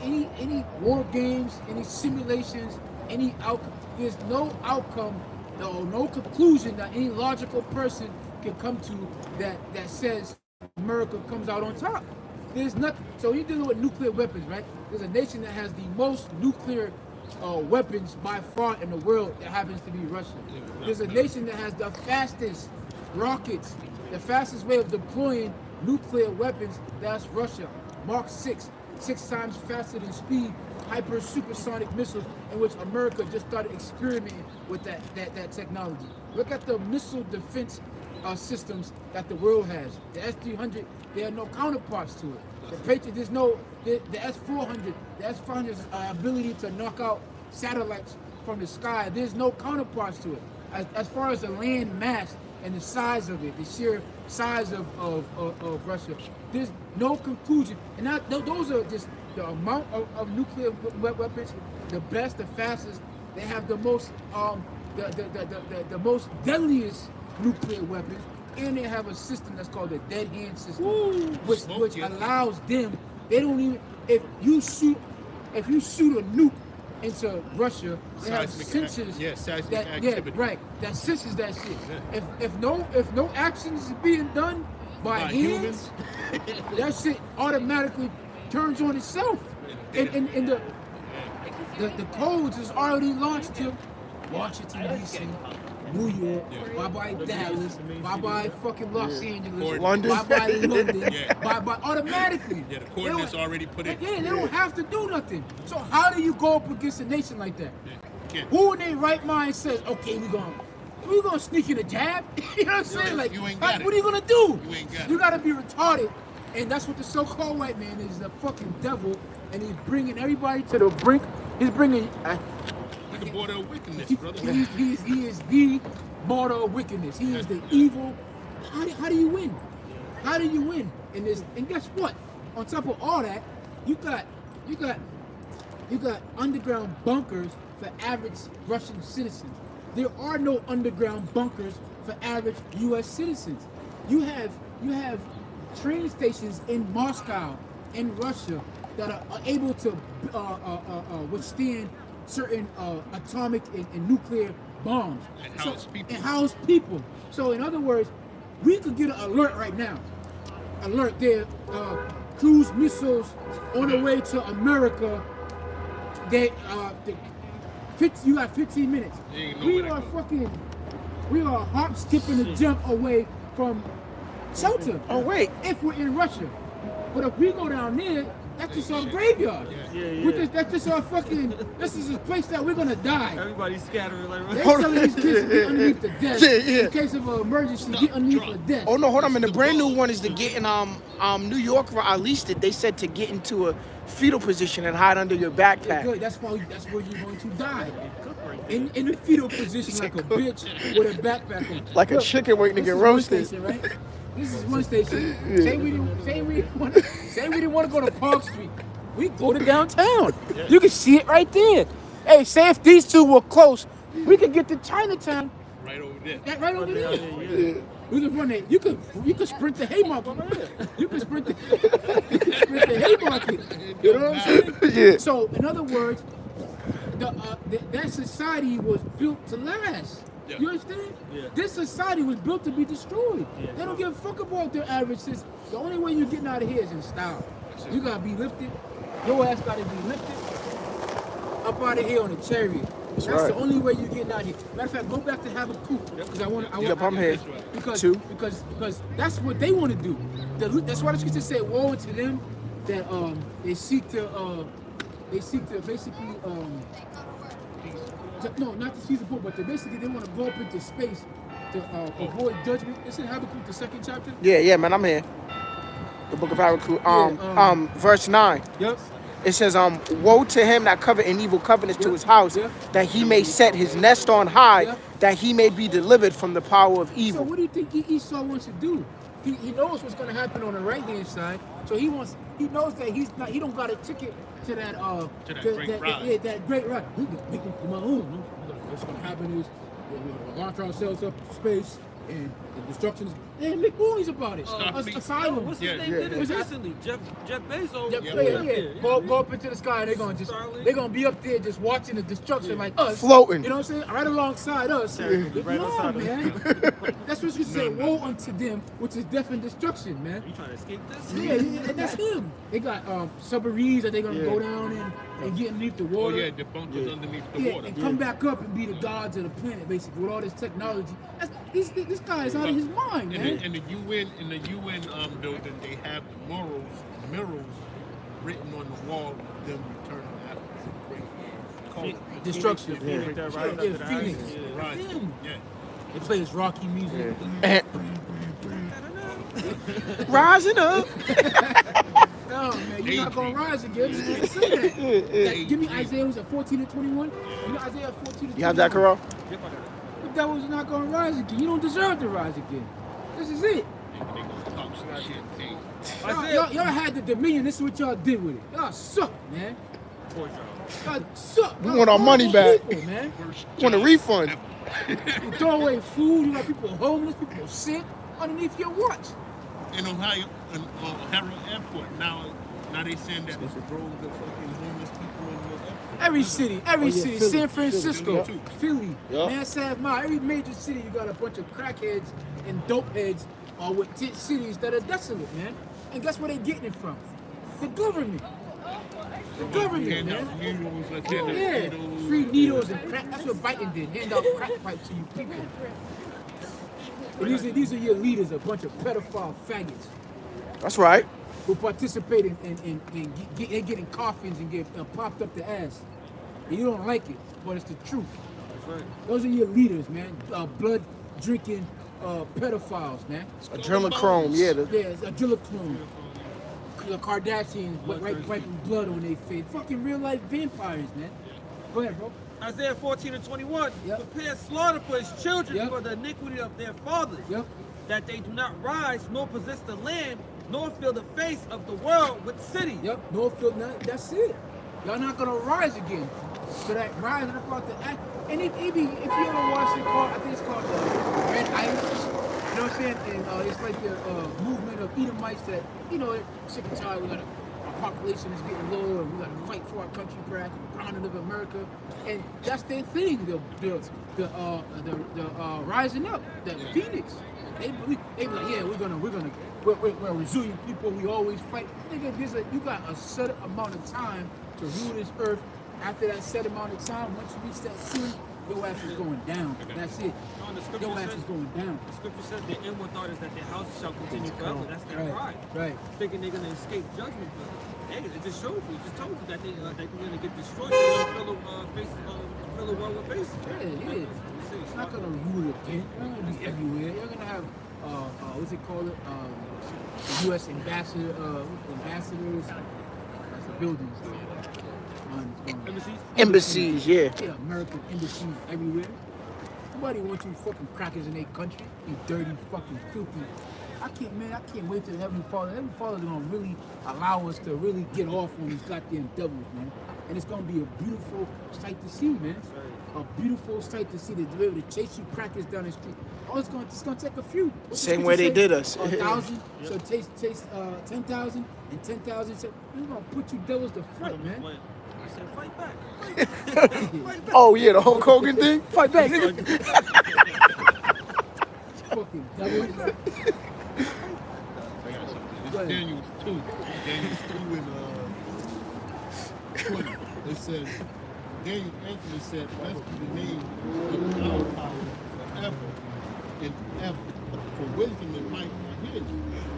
any war games, any simulations, any outcome. There's no outcome, no conclusion that any logical person can come to that says America comes out on top. There's nothing. So you're dealing with nuclear weapons, right? There's a nation that has the most nuclear weapons by far in the world that happens to be Russia. There's a nation that has the fastest rockets, the fastest way of deploying nuclear weapons. That's Russia. Mark 6 times faster than speed, hyper supersonic missiles, in which America just started experimenting with that technology. Look at the missile defense systems that the world has. The S-300, there are no counterparts to it. The Patriot, there's no, the S-400, the S-400's ability to knock out satellites from the sky, there's no counterparts to it. As far as the land mass and the size of it, the sheer size of Russia, there's no conclusion. And those are just the amount of nuclear weapons, the best, the fastest. They have the most, the most deadliest nuclear weapons, and they have a system that's called the dead hand system, which allows them. They don't even if you shoot a nuke into Russia, they have sensors. Seismic activity. Yeah, right. That senses that shit. Yeah. If no action is being done by hands, that shit automatically turns on itself. And the codes is already launched to Washington DC, New York, bye-bye Dallas, bye-bye fucking Los Angeles, London. bye-bye London, Yeah. bye-bye automatically. Yeah, the coordinates already put in. Yeah, they don't have to do nothing. So how do you go up against a nation like that? Yeah. Who in their right mind says, okay, we gonna sneak in a jab? You know what I'm saying? Like, you ain't got it. what are you gonna do? You ain't got You it. gotta be retarded. And that's what the so-called white man is, the fucking devil. And he's bringing everybody to the brink. He's bringing... He's the border of wickedness, brother. He is the border of wickedness. He is the evil. How do you win? How do you win in this? And guess what? On top of all that, you got underground bunkers for average Russian citizens. There are no underground bunkers for average U.S. citizens. You have train stations in Moscow, in Russia, that are able to withstand certain atomic and nuclear bombs. And house people. So in other words, we could get an alert right now. Alert there, cruise missiles on the way to America. You got 15 minutes. We are hop, skipping, and jump away from shelter. Oh wait, If we're in Russia. But if we go down there, that's just our graveyard. That's just our fucking, this is a place that we're gonna die. Everybody's scattering like They're telling these kids to get underneath the desk. Yeah. In case of an emergency, get underneath the desk. oh no, hold on. And the brand new one is to get in New York. I leased it. They said to get into a fetal position and hide under your backpack. Good. That's where you're going to die. In the fetal position, like a bitch with a backpack on. Like a Look, chicken waiting to this get is one roasted. station, right? This is one station. Say we didn't want to go to Park Street. We go to downtown. You can see it right there. Hey, say if these two were close, We could get to Chinatown, Right over there. right over there. Yeah. We could run it. You could sprint the Haymarket. You could sprint the Haymarket. You know what I'm saying? Yeah. So in other words, that society was built to last. Yeah. You understand? Yeah. This society was built to be destroyed. Yeah. They don't give a fuck about their average citizen. The only way you're getting out of here is in style. You gotta be lifted. Your ass gotta be lifted up out of here on a chariot. That's right. the only way you're getting out of here. Matter of fact, go back to Habakkuk because I want. Yep, I'm here. Because Two. because that's what they want to do. That's why the scripture said, "Woe to them that they seek to basically no, not to seize the port, but they want to go up into space to avoid judgment." It's in Habakkuk, the 2nd chapter. Yeah, man, I'm here. The book of Habakkuk, verse 9. Yep. It says, woe to him that covet an evil covenant to his house, that he may set his nest on high, that he may be delivered from the power of So evil. what do you think Esau wants to do? He knows what's going to happen on the right hand side, so he knows that he don't got a ticket to that that great ride. We can come on. What's going to happen is we're launch ourselves up to space, and the destruction is. They make movies about it. Asylum. What's his name? Yeah. Did it recently. Jeff Bezos. Go up into the sky. They're gonna be up there just watching the destruction like us, Floating. You know what I'm saying? Right alongside us. No, man. That's what you say. Woe unto them, which is death and destruction, man. You trying to escape this? Yeah, that's him. They got submarines that they're gonna go down and get underneath the Oh water. yeah, the bunkers underneath the water. And come back up and be the gods of the planet, basically, with all this technology. This guy is out of his mind, man. In the UN building, they have the murals written on the wall of them returning after the great Destruction. Phoenix, that right after the Phoenix. ice, yeah. Right. Him. Yeah. They play his Rocky music. Rising up. No, man, you're not gonna rise again. Just can't say that. Give me Isaiah, was it 14 and 21? You know Isaiah 14 and 21? You have that, Carol? The devil's not gonna rise again. You don't deserve to rise again. This is it. They gonna talk some shit. Y'all had the dominion. This is what y'all did with it. Y'all suck, man. Y'all suck. We want our money back. People, man. Want a refund? You throw away food. You got people homeless, people sick underneath your watch. In Ohio, in O'Hara Airport, now they saying that it's droves of fucking homeless people in the airport. Every city, Philly. San Francisco, Philly, Philly, Yeah. man, San Mile, every major city, you got a bunch of crackheads and dope heads with cities that are desolate, man. And guess where they getting it from? The government. The government, Hand out man. needles, let's Oh, hand out yeah, needles. free needles and crack. That's what Biden did. Hand out crack pipes to you people. And these are your leaders, a bunch of pedophile faggots That's right. who participate in getting coffins and get popped up the ass. And you don't like it, but it's the truth. That's right. Those are your leaders, man. Blood drinking pedophiles, man. Adrenochrome, yeah. Yeah, it's adrenochrome. The Kardashians wiping blood on their face. Fucking real life vampires, man. Go ahead, bro. Isaiah 14 and 21. Yep. Prepare slaughter for his children Yep. for the iniquity of their fathers. Yep. That they do not rise nor possess the land nor fill the face of the world with cities. Yep. Northfield, that's it. Y'all not gonna rise again. So that rising up out the act. And if you ever watch it called, I think it's called Red Ice. You know what I'm saying? And it's like the movement of Edomites that, they're sick and tired. Our population is getting low, and we got to fight for our country back, and the grounding of America. And that's their thing. The rising up, the Phoenix. They be like, yeah, we're resilient people. We always fight. Nigga, you got a set amount of time to rule this earth. After that set amount of time, once you reach that ceiling, your ass is going down. That's it. No, the scripture Your ass says- is going down. The scripture says their inward thought is that their houses shall continue forever. That's their pride. Right. Thinking they're going to escape judgment. But hey, it just showed you. It just told you that they're going to get destroyed. They're going to fill the world with faces. Yeah. It's not gonna rule again. It's gonna be everywhere. You're gonna have what's it called? The U.S. ambassadors. That's the buildings. Embassies, yeah. Yeah, American embassies everywhere. Nobody wants you fucking crackers in their country. You dirty, fucking filthy. I can't wait till the Heavenly Father. Heavenly Father's gonna really allow us to really get off on these goddamn devils, man. and it's gonna be a beautiful sight to see, man. A beautiful sight to see. To be able to chase you crackers down the street. Oh, it's gonna take a few. What's the Same scripture way they say? did us. 1,000. So chase 10,000 and 10,000. So we're gonna put you devils to fight, man. I said, fight back. Fight back. Oh yeah, the Hulk Hogan thing. Fight back, nigga. Fucking devils. I got something. It's Go ahead. Daniel's 2. Daniel's 2 and 20. It says, Daniel answered and said, blessed be the name of our power forever and ever. For wisdom and might are his.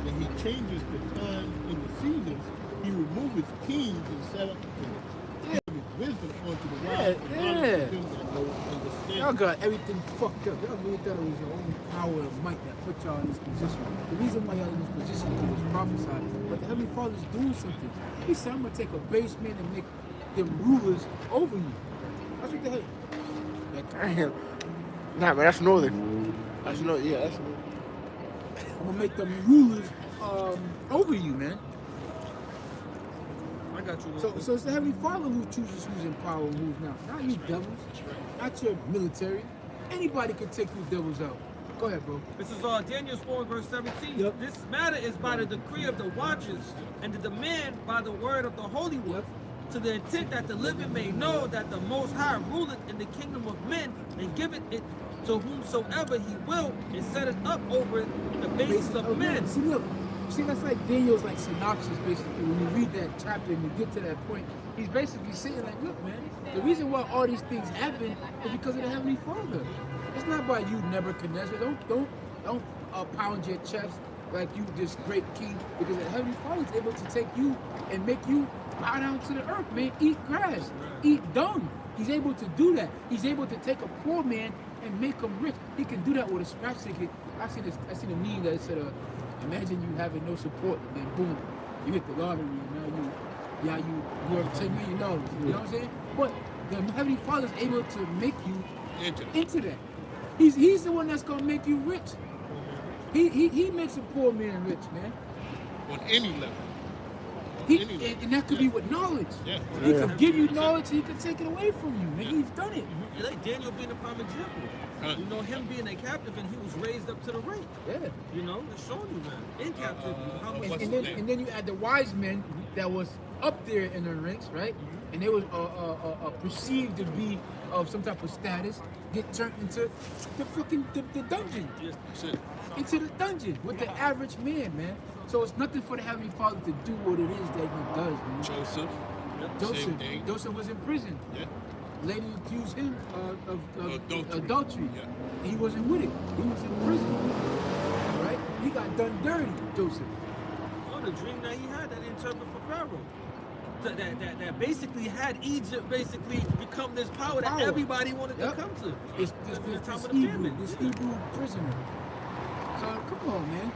And he changes the times and the seasons. He removes kings and set up kings. He gives wisdom unto the wise and knowledge Yeah. to them that know understanding. Y'all got everything fucked up. Y'all really thought it was your own power and might that put y'all in this position. The reason why y'all in this position is because it was prophesied. But the Heavenly Father's doing something. He said, I'm going to take a base man and make them rulers over you. That's what the hell. Damn. Nah, man, that's northern. That's no, yeah, that's. I'm going to make them rulers over you, man. I got you. So it's the Heavenly Father who chooses who's in power and who's not. Not you devils. Not your military. Anybody can take you devils out. Go ahead, bro. This is Daniel 4, verse 17. Yep. This matter is by the decree of the watchers and the demand by the word of the Holy One, Yep. to the intent that the living may know that the Most High ruleth in the kingdom of men and giveth it to whomsoever he will and set it up over the basis of men. See, look, that's like Daniel's like synopsis basically. When you read that chapter and you get to that point, he's basically saying like, look, man, the reason why all these things happen is because of the Heavenly Father. It's not by you, Nebuchadnezzar. Don't pound your chest like you this great king, because the Heavenly Father is able to take you and make you bow down to the earth, man. Eat grass, eat dung. He's able to do that. He's able to take a poor man and make him rich. He can do that with a scratch ticket. I seen a meme that said, imagine you having no support, and then boom, you hit the lottery, and now you worth $10 million. You know what I'm saying? But the Heavenly Father is able to make you into that. He's the one that's gonna make you rich. He makes a poor man rich, man. On any level. And that could be with knowledge. Yeah. He could give you knowledge, and he could take it away from you, man. He's done it. You like Daniel being a prime example. You know, him being a captive and he was raised up to the rank. Yeah. You know, it's showing you, man, in captivity. How much And then you add the wise men that was up there in the ranks, right? And they was perceived to be of some type of status, get turned into the fucking the dungeon, That's it. into the dungeon with the average man. So it's nothing for the Heavenly Father to do what it is that he does, man. Joseph. Same thing. Joseph was in prison. Yeah. Lady accused him of Adultery. Yeah. And he wasn't with it. He was in prison. All right? He got done dirty, Joseph. Oh, the dream that he had that he interpreted for Pharaoh. That basically had Egypt basically become this power that everybody wanted to come to. This Hebrew prisoner. So come on, man.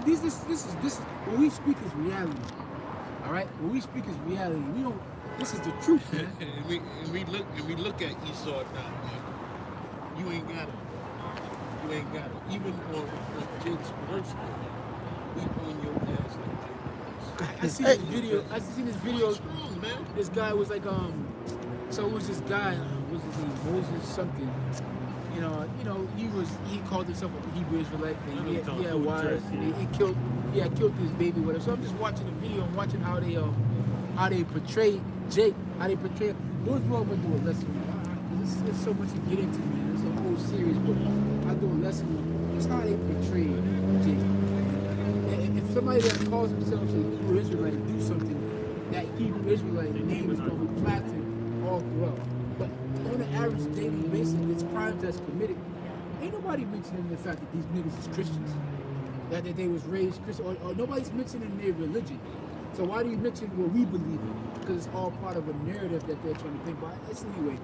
This is what we speak is reality. All right, what we speak is reality. We don't. This is the truth, man. and we look at Esau now, man. You ain't got it. You ain't got it. Even on Jake's birthday, we on your ass like Jake. I seen this video. Strong, man. This guy was like, so it was this guy, what's his name, Moses something. You know, he called himself a Hebrew Israelite, and he had wives, and he killed his baby, whatever. So I'm just watching the video and watching how they portray Jake, how they portray it. Those people I'm gonna do a lesson. There's so much to get into, man. It's a whole series, but I do a lesson on just how they portray Jake. And if somebody that calls themselves a Hebrew Israelite do something, that Hebrew Israelite name is gonna be plastered all throughout. But on an average daily basis, it's crimes that's committed. Ain't nobody mentioning the fact that these niggas is Christians, that they was raised Christian, or nobody's mentioning their religion. So why do you mention what we believe in? Because it's all part of a narrative that they're trying to think about. It's anyway.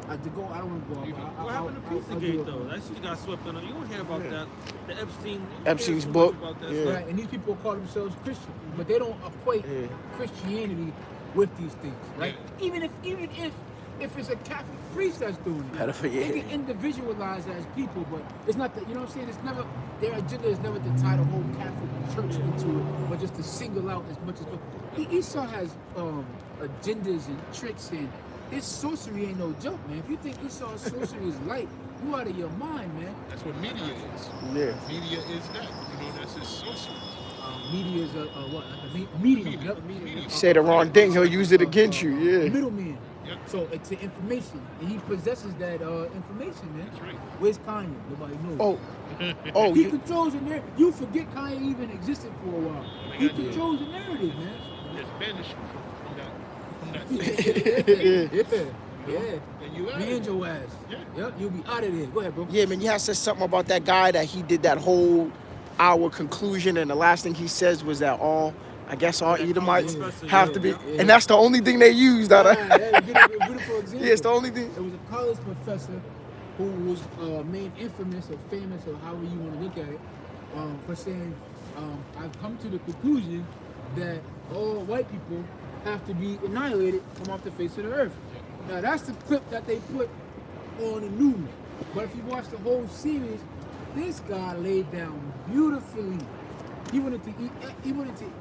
I don't want to go off. What happened to Pizzagate though? That shit got swept under. You don't hear about that. The Epstein's book. About that. Yeah. Right, and these people call themselves Christian, but they don't equate Christianity with these things, right? Even if it's a Catholic priest that's doing it, they get individualized as people, but it's not that, you know what I'm saying? It's never, their agenda is never to tie the whole Catholic Church into it, but just to single out as much as possible. Esau has a agendas and tricks, and his sorcery ain't no joke, man. If you think Esau's sorcery is light, you out of your mind, man. That's what media is. Yeah. Media is that. You know, that's his sorcery. Media is a what? Like a medium. Media. Yep. Media. Say the wrong thing, he'll use it against you. Yeah. Middleman. Yep. So it's the information, and he possesses that information, man. That's right. Where's Kanye? Nobody knows. Oh, He you, controls the narrative. You forget Kanye even existed for a while. He controls the narrative, man. Just banish you from that. Yeah. And you out. Band your ass. Yeah. Yep, you'll be out of there. Go ahead, bro. yeah, man. You had said something about that guy that he did that whole hour conclusion, and the last thing he says was that all Edomites have to be, and that's the only thing they used out of. Yeah, beautiful example. Yeah, it's the only thing. There was a college professor who was made infamous or famous, or however you want to look at it, for saying, I've come to the conclusion that all white people have to be annihilated from off the face of the earth. Now that's the clip that they put on the news. But if you watch the whole series, this guy laid down beautifully. He went into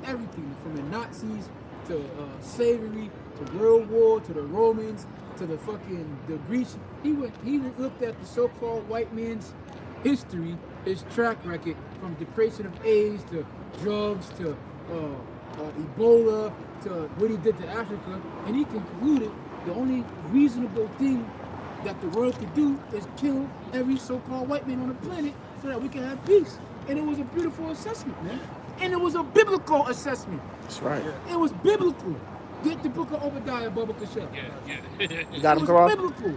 everything, from the Nazis to slavery to World War to the Romans to the Greeks. He looked at the so-called white man's history, his track record, from the creation of AIDS to drugs to Ebola to what he did to Africa, and he concluded the only reasonable thing that the world could do is kill every so-called white man on the planet so that we can have peace. And it was a beautiful assessment, man. And it was a biblical assessment. That's right. It was biblical. Get the book of Obadiah, Bubba Kashef. Yeah. You got It him, was Karan? biblical.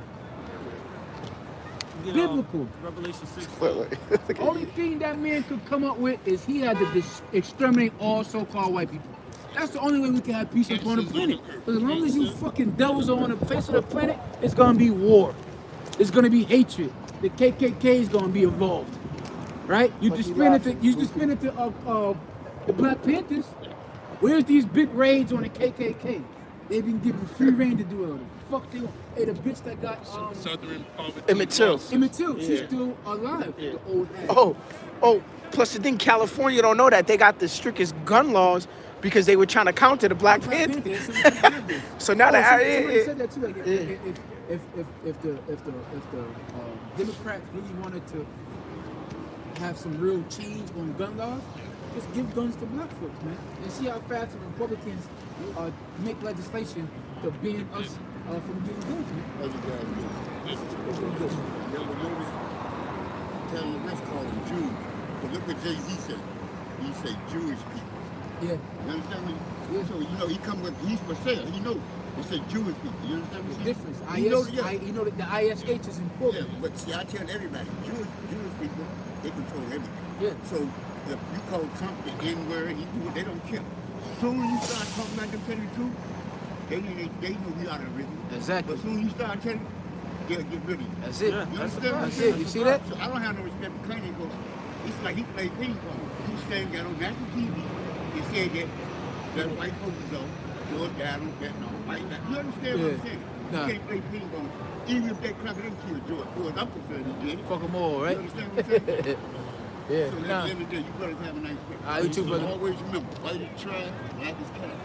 You Biblical. Revelation 6. Wait. Only thing that man could come up with is he had to exterminate all so-called white people. That's the only way we can have peace upon the planet. Because as long as you fucking devils are on the face of the planet, it's gonna be war. It's gonna be hatred. The KKK is gonna be involved, right? You just spin it to the Black Panthers. Where's these big raids on the KKK? They've been given free reign to do whatever the fuck they want. Hey, the bitch that got Southern poverty. Emmett Till. Emmett Till, she's still alive. The old ass. Oh. Plus the thing, California don't know that they got the strictest gun laws because they were trying to counter the Black Panthers. So now somebody said that too. Like, if the Democrats really wanted to have some real change on gun laws, just give guns to black folks, man, and see how fast the Republicans make legislation to ban us from getting guns, man. Other guys do. Never notice Kanye West called them Jews. But look what Jay-Z said. He said Jewish people. Yeah. You understand me? Yeah. So, he come with, he's Messiah. He knows. He said Jewish people. You understand The what I'm saying? difference. He knows, That the ISH is important. Yeah, but see, I tell everybody, Jewish people, they control everything. Yeah. So if you call Trump the N-word, they don't care. Soon as you start talking about them telling the truth, they know we out of rhythm. Exactly. But soon as you start telling, they'll get rid of you. That's it. Yeah. You That's understand what I'm That's saying? it. You see that? So I don't have no respect for Kanye because it's like he played ping pong. He said got on national TV. He said that white folks are George Adams betting on white guys. You understand what I'm saying? Nah. You can't play ping pong. Even if they crack it into George, I'm concerned he did it. Fuck them all, right? You understand what I'm saying? Yeah. So at the Nah. end of the day, you brothers have a nice day. Ah, you too, brother. Always remember, white is trash, black is cash.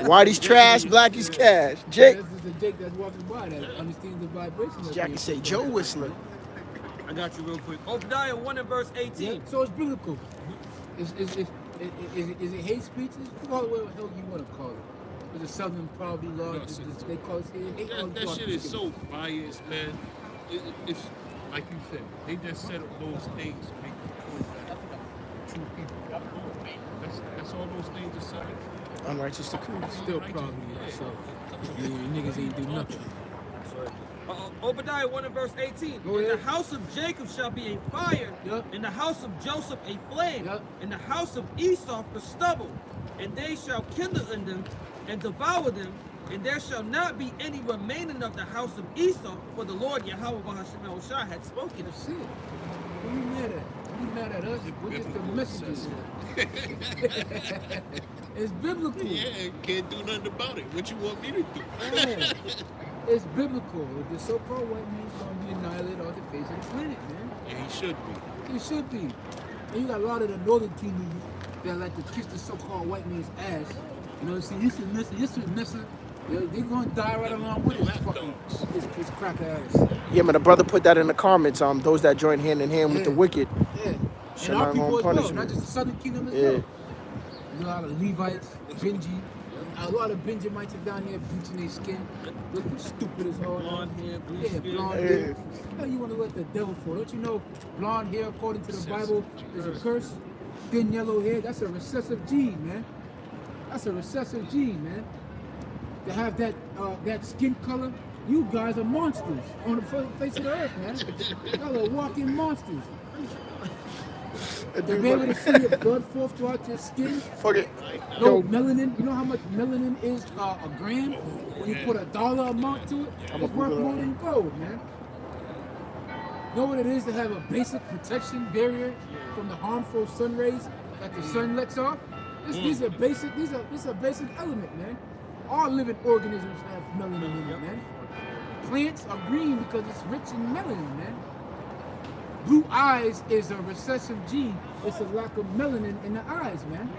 Whitey's trash, Blackie's cash. Jake. This is the Jake that's walking by that understands the vibration. of Jackie things. say Joe Whistler. I got you real quick. Obadiah 1 and verse 18. Yeah. So it's biblical. Is it hate speech? Call it whatever the hell you want to call it. It's a Southern poverty law. No, They call it hate. That shit is so biased, man. It's like you said, they just set up those things to make you true people. That's all those things are set up. Unrighteous decrees. Still poverty. So you niggas ain't do nothing. Obadiah 1 and verse 18. Go And ahead. the house of Jacob shall be a fire, Yup. and the house of Joseph a flame, Yup. and the house of Esau for stubble, and they shall kindle in them and devour them, and there shall not be any remaining of the house of Esau, for the Lord Yahweh Bahashemel Shah had spoken. That's it. Who you mad at? You mad at us? We're just the messengers. It's biblical. Yeah, can't do nothing about it. What you want me to do? Yeah. It's biblical. The so-called white man is going to be annihilated off the face of the planet, man. Yeah, he should be. It should be. And you got a lot of the northern team that like to kiss the so-called white man's ass You know, see, this is missing. They're gonna die right along with this fucking this crack ass. Yeah, man, the brother put that in the comments. Those that join hand in hand with the Yeah. wicked Yeah. shall And our not people go as well, unpunished. not just the Southern Kingdom as Yeah. well. You know, a lot of Levites, Benji, a lot of Benjamites are down there bleaching their skin, looking stupid as hell. Blonde hair, blue Yeah, skin. blonde hair. How you want to let the devil fall? Don't you know blonde hair, according to the Bible, is a curse? Thin yellow hair, that's a recessive gene, man. That's a recessive gene, man. To have that skin color, you guys are monsters on the face of the earth, man. Y'all are walking monsters. To be able to see your blood flow throughout your skin. Fuck it. No Yo, melanin. You know how much melanin is a gram? When you put $1 amount to it, I'ma it's worth Google more that. than gold, man. Know what it is to have a basic protection barrier from the harmful sun rays that the sun lets off? These are basic. This is a basic element, man. All living organisms have melanin in it, man. Plants are green because it's rich in melanin, man. Blue eyes is a recessive gene. It's a lack of melanin in the eyes, man.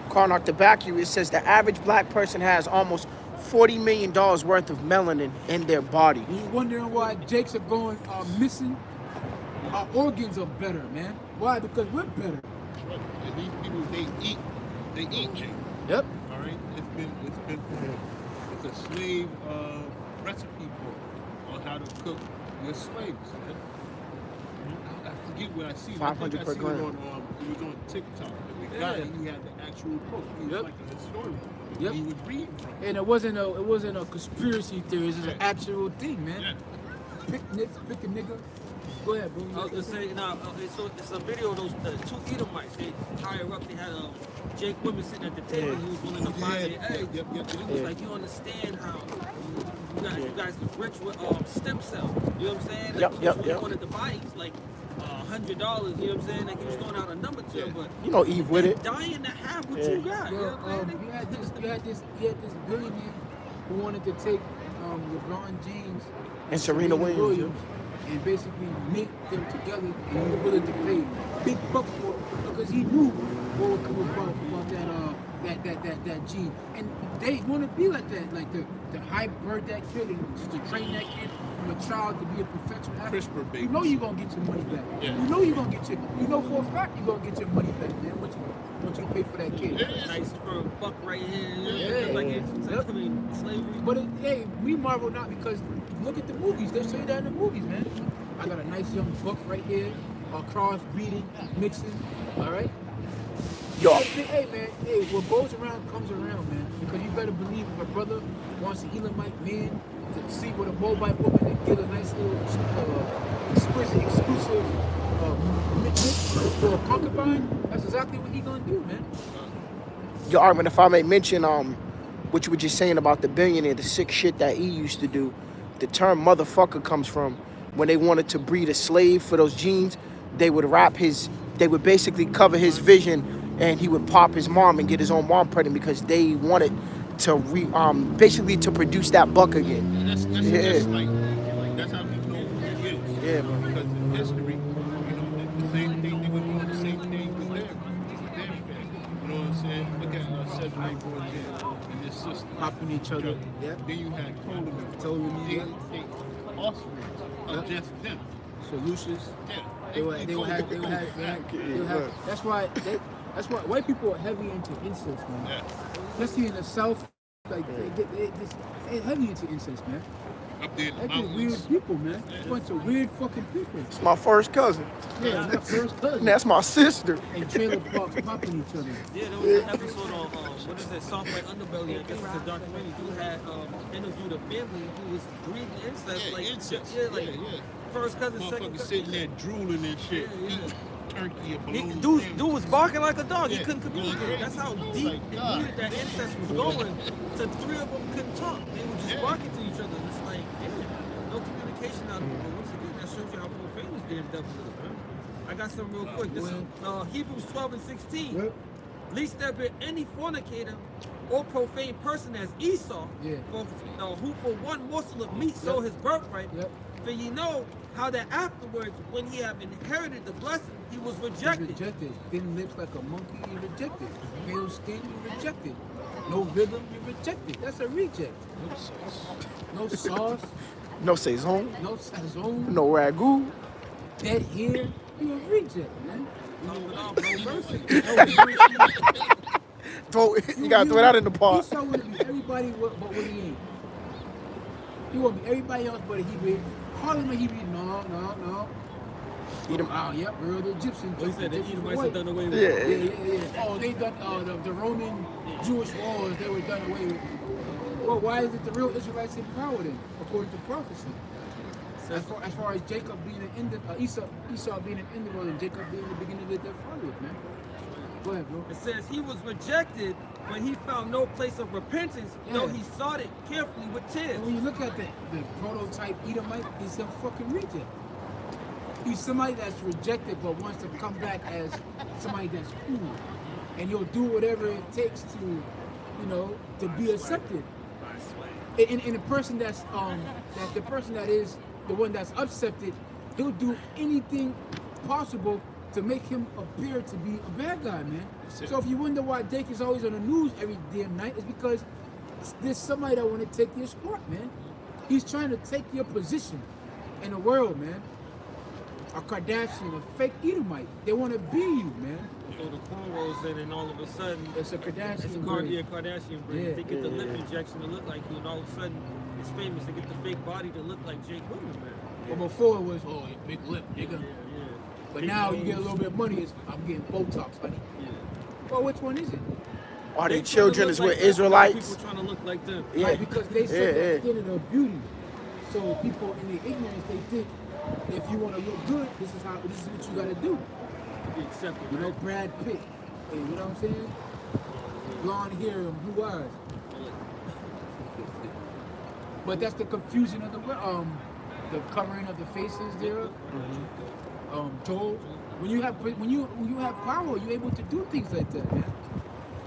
Karnak, to back you, it says the average black person has almost $40 million worth of melanin in their body. And you're wondering why Jakes are going missing? Our organs are better, man. Why? Because we're better. Right. And these people, they eat Jake. Yep. All right, it's a slave recipe book on how to cook your slaves. Man. I forget what I see. 500 I per think I seen gram. it on it was on TikTok. And the guy, he had the actual book. He was Yep. like a historian. Yep. He was reading from it. And it wasn't a conspiracy theory. It's just an actual thing, man. Yeah. Pick a nigga. Go ahead, bro. I was gonna say, it's a video of those two Edomites. They higher up, they had Jake Women sitting at the table. He was willing to buy their eggs. Yep. He was like, you understand how you guys was rich with stem cells. You know what I'm saying? Like, Yep. He wanted to buy. He's like $100. You know what I'm saying? Like he was throwing out a number to him, but You know Eve with it. dying to have what Yeah. you got. You know Yo, what I'm saying? you had this billionaire who wanted to take LeBron James And Serena Williams, and basically make them together, and he was willing to pay big bucks for it because he knew what would come about that gene. And they want to be like that, like to hybrid that kid and just to train that kid from a child to be a professional athlete. CRISPR You babies. know you're gonna get your money back. Yeah. You know you're gonna get you know for a fact you're gonna get your money back, man. Once you pay for that kid. Nice for a buck right here. You know, Yeah. like it's, Yep. I mean, slavery. But hey, we marvel not because look at the movies. They show you that in the movies, man. I got a nice young buck right here, cross breeding, mixing. All right. Yo, Hey, man. Hey, what goes around comes around, man. Because you better believe if a brother wants an Elamite man to see with a Moabite woman and get a nice little exquisite, exclusive mix for a concubine, that's exactly what he gonna do, man. Yo, Armin, if I may mention, what you were just saying about the billionaire, the sick shit that he used to do, the term motherfucker comes from when they wanted to breed a slave for those genes, they would basically cover his vision and he would pop his mom and get his own mom pregnant because they wanted to basically to produce that buck again. And that's Yeah. like that's how we know who he is. Yeah, bro. Because in history, the same thing they were doing the same thing with their family. You know what I'm saying? Look at Cedric Borgia and his sister. Popping each other. Yeah. Yep. Then you had Ptolemy, They yeah. offspring of Yep. just them. So Lucius. Yeah. They would have. That's why white people are heavy into incest, man. Yeah. Especially in the South, like they're heavy into incest, man. Up there in the They're just mountains. weird people, man. A bunch of weird fucking people. It's my first cousin. Yeah, my first cousin. And that's my sister. And trailer parks popping each other. Yeah, there was an episode on what is that, Soft White Underbelly. I guess it's a documentary. Dude had interviewed a family who was breeding incest, Yeah, like incest. yeah, first cousin, second Motherfucker cousin. sitting there drooling and shit, Yeah, yeah. eating turkey or He, bologna. dude sandwich. was barking like a dog. He Yeah, couldn't communicate. That's how deep Like, and God. weird that incest was going. So three of them couldn't talk. They were just Yeah. barking to each other. It's like, damn, no communication out of it. But once again, that shows you how profane this damn devil is, man. I got some real quick. This is Hebrews 12 and 16. Yep. Least there be any fornicator or profane person as Esau, Yeah. who for one morsel of meat sold his birthright. Yep. For ye know how that afterwards, when he have inherited the blessing, he was He's rejected. rejected. Thin lips like a monkey, he rejected. Pale skin, he rejected. no rhythm, you reject it. That's a reject. No sauce, No saison, no sazon, no ragu. dead hair. You a reject, man. Top it off, no mercy. You gotta throw that in the He pot. so want to be everybody but what he ain't. He want to be everybody else but he be. Call him a Hebrew. No. Edom. Oh, yep, bro, the Egyptians. Well, he said the Egyptians Edomites were have white. done away with Yeah. it. Yeah. Oh, they done the Roman Jewish wars. They were done away with. Well, why is it the real Israelites in power then, according to prophecy? As far as Jacob being an end, Esau being an end and Jacob being the beginning of their fathers, man. Go ahead, bro. It says he was rejected when he found no place of repentance, though Yeah. he sought it carefully with tears. And when you look at the prototype Edomite, he's a fucking reject. He's somebody that's rejected but wants to come back as somebody that's cool. And he'll do whatever it takes to, to be accepted. And the person that's the person that is the one that's accepted, he'll do anything possible to make him appear to be a bad guy, man. So if you wonder why Dake is always on the news every damn night, it's because there's somebody that want to take your spot, man. He's trying to take your position in the world, man. A Kardashian, a fake Edomite. They want to be you, man. Throw the cornrows in, and all of a sudden, It's a Kardashian. it's a braid. Kardashian braid. Yeah. They get the lip injection to look like you, and all of a sudden, it's famous. They get the fake body to look like Jake Woodman, man. But before it was, oh, big lip, nigga. Yeah. But Big now you nose. get a little bit of money. It's, I'm getting Botox, honey. Yeah. Well, which one is it? Are They they tryna children look is like with them, Israelites? People trying to look like them. Yeah. Right, because they said Yeah, that's standard of beauty. So people in their ignorance, they think if you want to look good, this is what you got to do. To be accepted. You know, right? Brad Pitt. Hey, you know what I'm saying? Blonde hair and blue eyes. But that's the confusion of the covering of the faces there. Joel, when you have power, you're able to do things like that, man.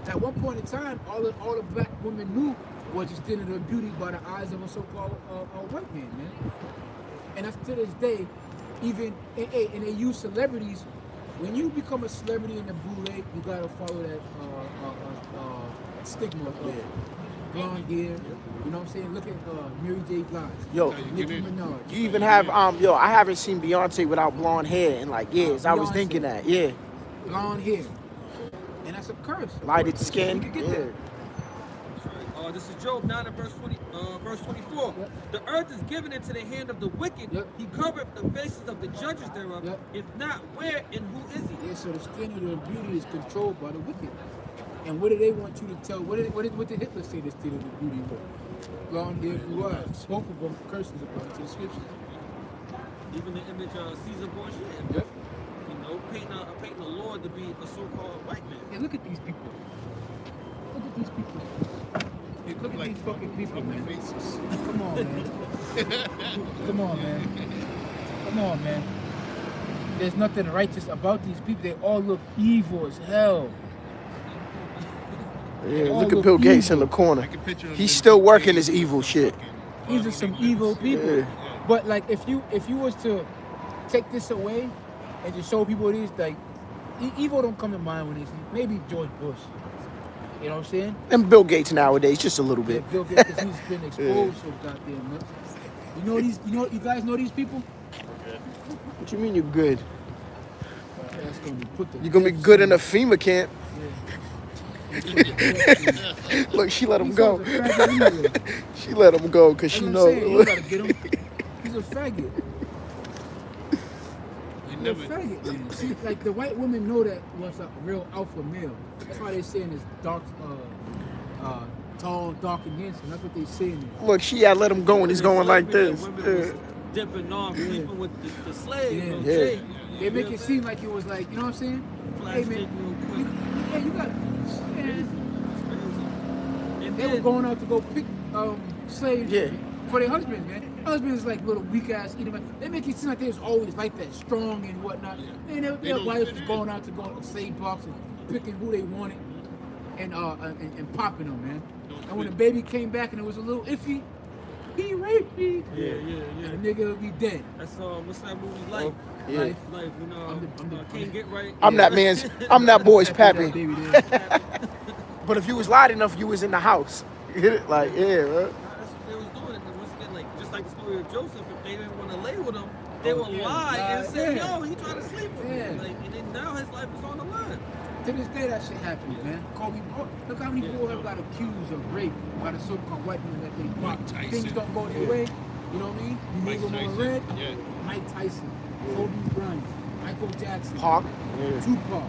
At one point in time, all the black women knew was the standard of beauty by the eyes of a so-called white man, man. And that's to this day, even and they use celebrities. When you become a celebrity in the boule, you gotta follow that stigma of blonde hair. You know what I'm saying? Look at Mary J. Blige. Yo, Nicki Minaj. you even have I haven't seen Beyonce without blonde hair in like years. I was Beyonce. thinking that, yeah. Blonde hair. And that's a curse. Lighted You skin. can get Yeah. that. This is Job 9 and verse 24. Yep. The earth is given into the hand of the wicked. Yep. He covered the faces of the judges thereof. Yep. If not, where and who is he? Yeah, so the standard of beauty is controlled by the wicked. And what do they want you to tell? What did Hitler say the standard of beauty was? Blonde hair, blue eyes. Both of them curses according to the scriptures. Even the image of Caesar Borgia. Yep. You know, painting a lord to be a so-called white man. Hey, look at these people. Look at these people. They Look look at like these fucking people, fucking man. faces. Come on, man. Come on, man. Come on, man. There's nothing righteous about these people. They all look evil as hell. Yeah, all look at look Bill Gates in evil. the corner. I can picture them He's in still the working days his evil shit. These are some evil people. Yeah. But like, if you was to take this away and to show people these, like, evil don't come to mind when they see maybe George Bush. You know what I'm saying? And Bill Gates nowadays, just a little Yeah, bit. Bill Gates, 'cause he's been exposed so goddamn much. You guys know these people? What you mean you're good? That's gonna be put to You're gonna be death good in soon. a FEMA camp. Look, she let him go. He's a faggot anyway. She let him go because she That's what I'm saying. You knows. gotta get him. He's a faggot. You He's a never, faggot, man. See, like the white women know that what's a real alpha male. That's why they saying this dark, tall, dark, and handsome. That's what they saying. Look, she had let him go and he's going like this. Women Yeah. was dipping off, sleeping with the slave. Yeah. you know, Yeah. Jake. They make it seem like it was like, you know what I'm saying? Flash Hey Jake man, real quick. you got. Man, And they were then, going out to go pick slaves Yeah. for their husbands, man. Husbands like little weak ass Edomite. They make it seem like they was always like that, strong and whatnot. And their don't wives fit was in. going out to go to slave box and picking who they wanted and popping them, man. And when the baby came back and it was a little iffy, he raped me. yeah. And the nigga would be dead. That's what's that movie like? Yeah. Life. Like, you know, I'm the- can't get right. I'm that boy's That pappy. baby there. But if you was loud enough, you was in the house. Like, yeah, bro. That's what they was doing. And once again, like just like the story of Joseph, if they didn't want to lay with him, they would lie and say, "Yo, he tried to sleep with me." Like, and then now his life is on the line. To this day, that shit happens, man. Kobe, look how many people have got accused of rape by the so-called white men that they Mike fuck. Tyson. Things don't go their way. You know what I mean? You Mike move them on Tyson, red. yeah. Mike Tyson, Kobe Bryant, Michael Jackson, Pac. Tupac,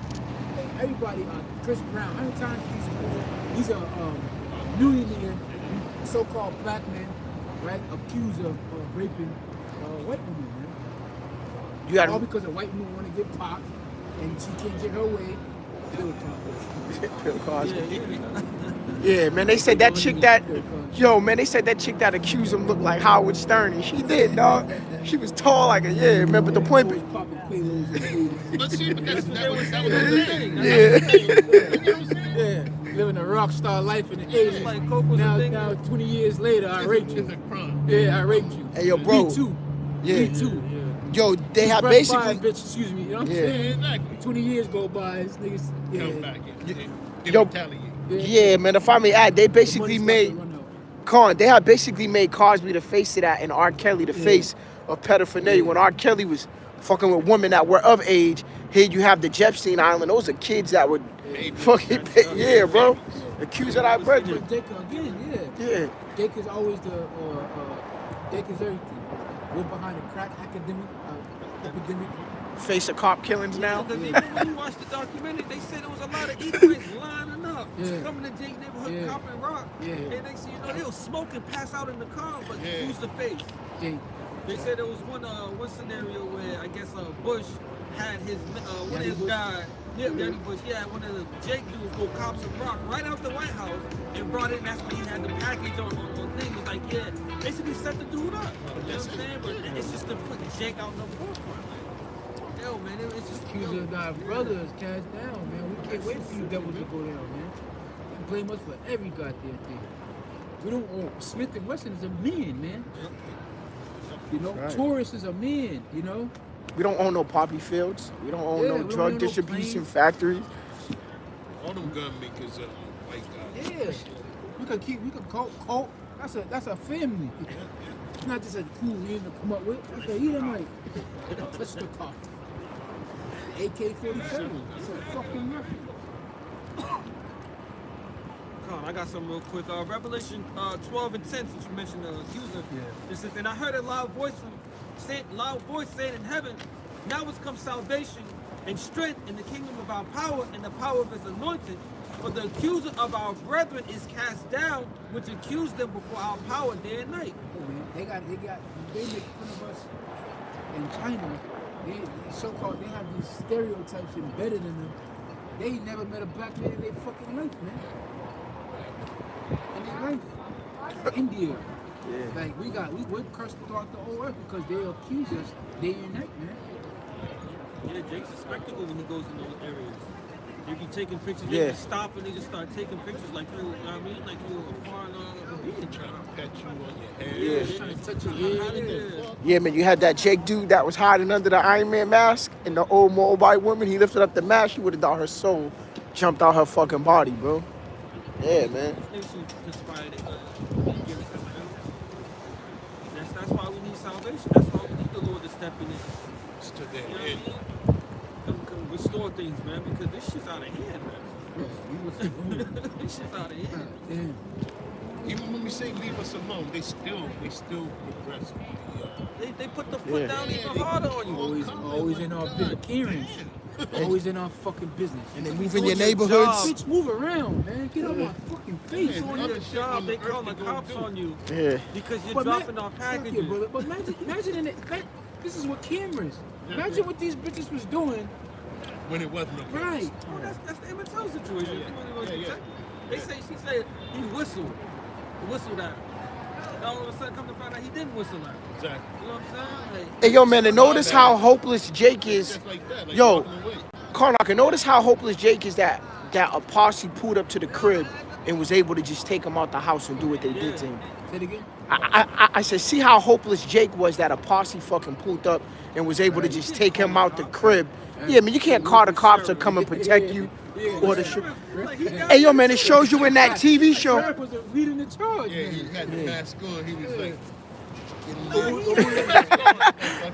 everybody. Chris Brown. How many times these are millionaire, so-called black men, right, accused of raping white women, man. You All got because a white woman want to get popped and she can't get her way. Bill Cosby. Yeah, man, they said that chick that, yo, man, they said that chick that accused him looked like Howard Stern, and she did, dog. She was tall like a, yeah, man, but the point be, But see, but that was the thing. Yeah, living a rock star life in the 80s. Like Coke was a now, thing. now 20 years later, I raped It's you. a crime. Yeah, I raped you. Hey, yo, bro. Me too. Yeah. Me too. yo, they have Fresh fire, basically, bitch, excuse me. You know what I'm Yeah. saying? Yeah, exactly. 20 years go by, this niggas. Yeah. Come back and Yo. retaliate. yeah, man, if I may add, they The basically money's made, about to run out. Con, they have basically made Cosby the face of that and R. Kelly the face of pedophilia. When R. Kelly was fucking with women that were of age, here you have the Epstein Island. Those are kids that would fucking, yeah, bro. Accused of that brethren. But Jake, again, yeah. Yeah. Jake is always the, Jake is everything. We're behind the crack epidemic. Face of cop killings now. Because even when you watch the documentary, they said there was a lot of immigrants lining up, Yeah. coming to Jake's neighborhood, Yeah. copping rock. Yeah. And next thing you know, they was smoking, pass out in the car, but Yeah. who's the face? Jake, They said there was one scenario where I guess Bush had his one of Yanni his Bush? guys, Yanni Bush, he had one of the Jake dudes go cop some rock right out the White House and brought it. And that's when he had the package on thing. It was like, yeah, basically set the dude up. You know what I'm saying? But it's just to put Jake out in the forefront. Like, yo, man, it's just accuser of thy brothers cast down, man. We can't wait for you devils to go down, man. You blame us for every goddamn thing. We don't own Smith and Wesson is a man, man. You know, Right. Taurus is a man, you know. We don't own no poppy fields. We don't own Yeah, no we don't drug own no distribution planes. factories. All them gun makers are white guys. Yeah. We could call that's a family. It's not just a cool name to come up with. That's a Edomite. Let's go talk. AK-47. It's a fucking weapon. Come on, I got some real quick. Revelation 12 and 10, since you mentioned the accuser. This is, and I heard a loud voice saying in heaven, now has come salvation and strength in the kingdom of our power and the power of his anointed. For the accuser of our brethren is cast down, which accused them before our power day and night. Oh, man, they make fun of us in China. They so-called, they have these stereotypes embedded in them. They ain't never met a black man in their fucking life, man. In their life. India. Yeah. Like, we're cursed throughout the whole earth because they accuse us day and night, man. Yeah, Jake's a spectacle when he goes in those areas. They be taking pictures, Yeah. they be stopping, they just start taking pictures like you know what I mean? Like you're a foreigner being. Trying to pet you on your head. Yeah. Trying to touch your head. Yeah. Yeah, man, you had that Jake dude that was hiding under the Iron Man mask and the old Moabite woman. He lifted up the mask. She would have thought her soul jumped out her fucking body, bro. Yeah, man. This nation conspired against us, man. That's why we need salvation. That's why we need the Lord to step in it. It's to You know their what I end. mean? Come restore things, man, because this shit's out of hand, man. This shit's out of hand. Damn. Even when we say leave us alone, they still progress. They put the foot Yeah. down even harder on you. Always in our business. Karens. Always in our fucking business. And they move in your Doing your neighborhoods. job. Bitch, move around, man. Get out my fucking face. On your job, they call the cops on you Yeah. because you're But dropping ma- off fuck it, packages. brother. But imagine this is what cameras. Imagine what these bitches was doing. When it wasn't a Right. Oh, that's the Emmett Till situation. Yeah. They say she said he whistled at her. And all of a sudden, come to find out he didn't whistle at her. Exactly. You know what I'm saying? Like, Hey, yo, man, and notice how hopeless Jake is. Just like that. Like Yo, walking away. Carl, notice how hopeless Jake is that a posse pulled up to the crib and was able to just take him out the house and do what they did to him. Say it again. I said, see how hopeless Jake was that a posse fucking pulled up and was able to just take him out the crib. Yeah, man, you can't call the cops to come and protect you. Or the sh- Like, he got Hey, yo, man, it shows you in that TV show. Sheriff was leading the charge. Yeah, man. he had the mask on. He was like,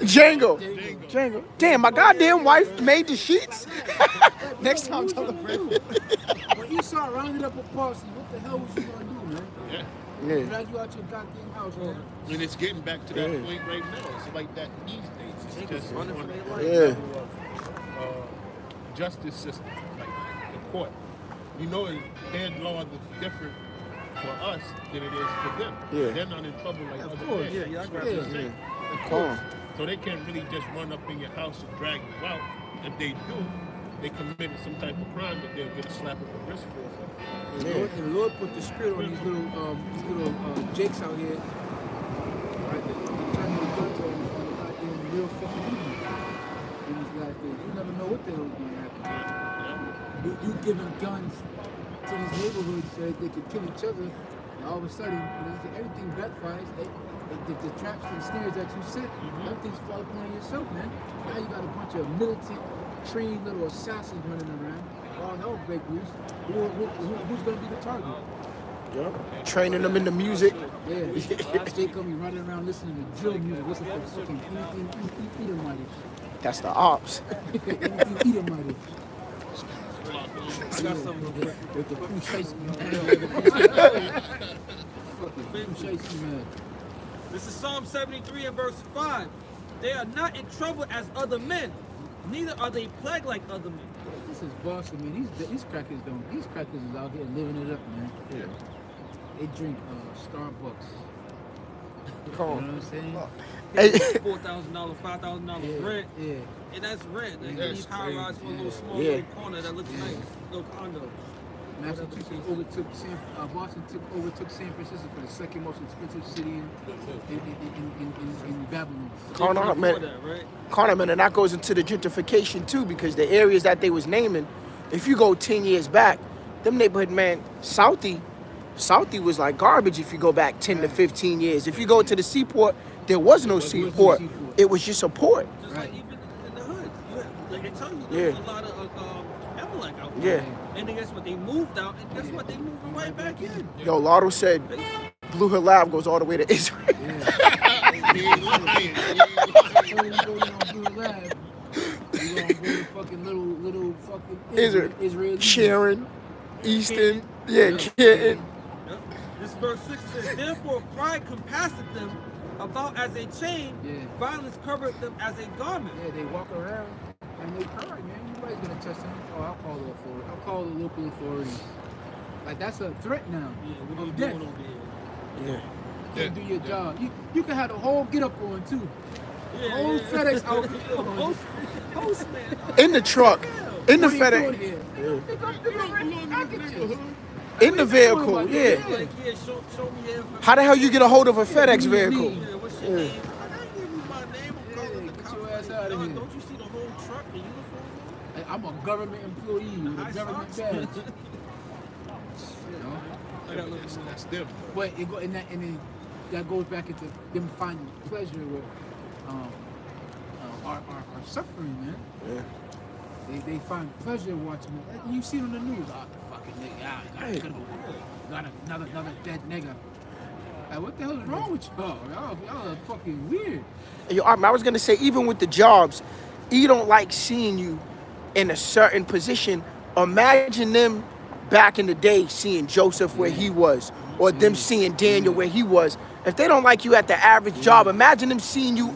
Django. Django. Django. Damn, my goddamn wife made the sheets. Next time, tell her. When Esau rounded up a posse, what the hell was you gonna do, man? Yeah. Yeah. Drag you out your goddamn house, man. And it's getting back to that Yeah. point right now. It's like that these days. It's just on the Yeah. level of justice system, like the court. You know, their laws is different for us than it is for them. Yeah. They're not in trouble like other course. men. Yeah, I got Yeah. you. Come on. So they can't really just run up in your house and drag you out. If they do, they committed some type of crime that they'll get a slap on the wrist for. And the Lord put the spirit on these little jakes out here. Right, they're turning their guns on the goddamn real fucking people in these last days. You never know what the hell is going to happen. You giving guns to these neighborhoods so that they could kill each other, and all of a sudden, everything backfires. The traps and snares that you set, everything's fall upon yourself, man. Now you got a bunch of militant, trained little assassins running around. All hell break loose. Who's going to be the target? Training them in the music. Yeah, Jake gonna be running around listening to drill music, listening for fucking anything Edomite. That's the ops. Anything Edomite. I got something real quick. With the Pushaisky man. Fucking Pushaisky man. This is Psalm 73 and verse 5. They are not in trouble as other men, neither are they plagued like other men. This is Boston, man. These crackers is out here living it up, man. Yeah. They drink Starbucks. Come You know on. what I'm saying? Hey, $4,000, $5,000 rent, Yeah. and that's rent. They That's need high rise for a little small Yeah. little corner that looks nice, little condo. Massachusetts Boston overtook San Francisco for the second most expensive city in Babylon. Connor, Before man. that, right? Connor, man, and that goes into the gentrification too, because the areas that they was naming, if you go 10 years back, them neighborhood, man, Southie was like garbage if you go back 10 to 15 years. If you go to the seaport, there was no seaport. seaport. It was just a port. Just Right. like even in the hood, you have, like they tell you, Yeah. there's a lot of Amalek out there. Yeah. And then guess what? They moved out, and guess what? They moved right back in. Yo, Lotto said Blue Hill Lab goes all the way to Israel. He ain't lying. He ain't So lying. you go to Blue Lab, you gonna go to fucking little fucking Israeli. Sharon, Easton, yeah, Canton. Yep. This verse 6 says, therefore pride compasseth them about as a chain, Yeah. violence covered them as a garment. Yeah, they walk around and they cry, man. Nobody's gonna touch them. Oh, I'll call the authority. I'll call the local authorities. Like that's a threat now. Yeah, what are you Of doing death. over here? Yeah. You do your job. You can have the whole get up on too. Whole FedEx outfit on. Host man. In the truck, in the What are you doing FedEx, here? They got delivery packages. in the vehicle, yeah. Like, yeah, show me your information. How the hell you get a hold of a FedEx vehicle? Yeah, what's your name? I didn't give you my name. I'm calling the get cops. your ass out of Dog, here. Don't you see the whole truck, the uniform? Hey, I'm a government employee with a High government socks? badge. You know? I got look That's them. But it go and then that goes back into them finding pleasure with our suffering, man. Yeah. They find pleasure watching it. You see it on the news. Oh, fucking nigga, got another dead nigga. Like, what the hell is wrong with y'all? Y'all are fucking weird. Yo, I was gonna say, even with the jobs, you don't like seeing you in a certain position. Imagine them back in the day seeing Joseph where he was, or them seeing Daniel where he was. If they don't like you at the average job, imagine them seeing you,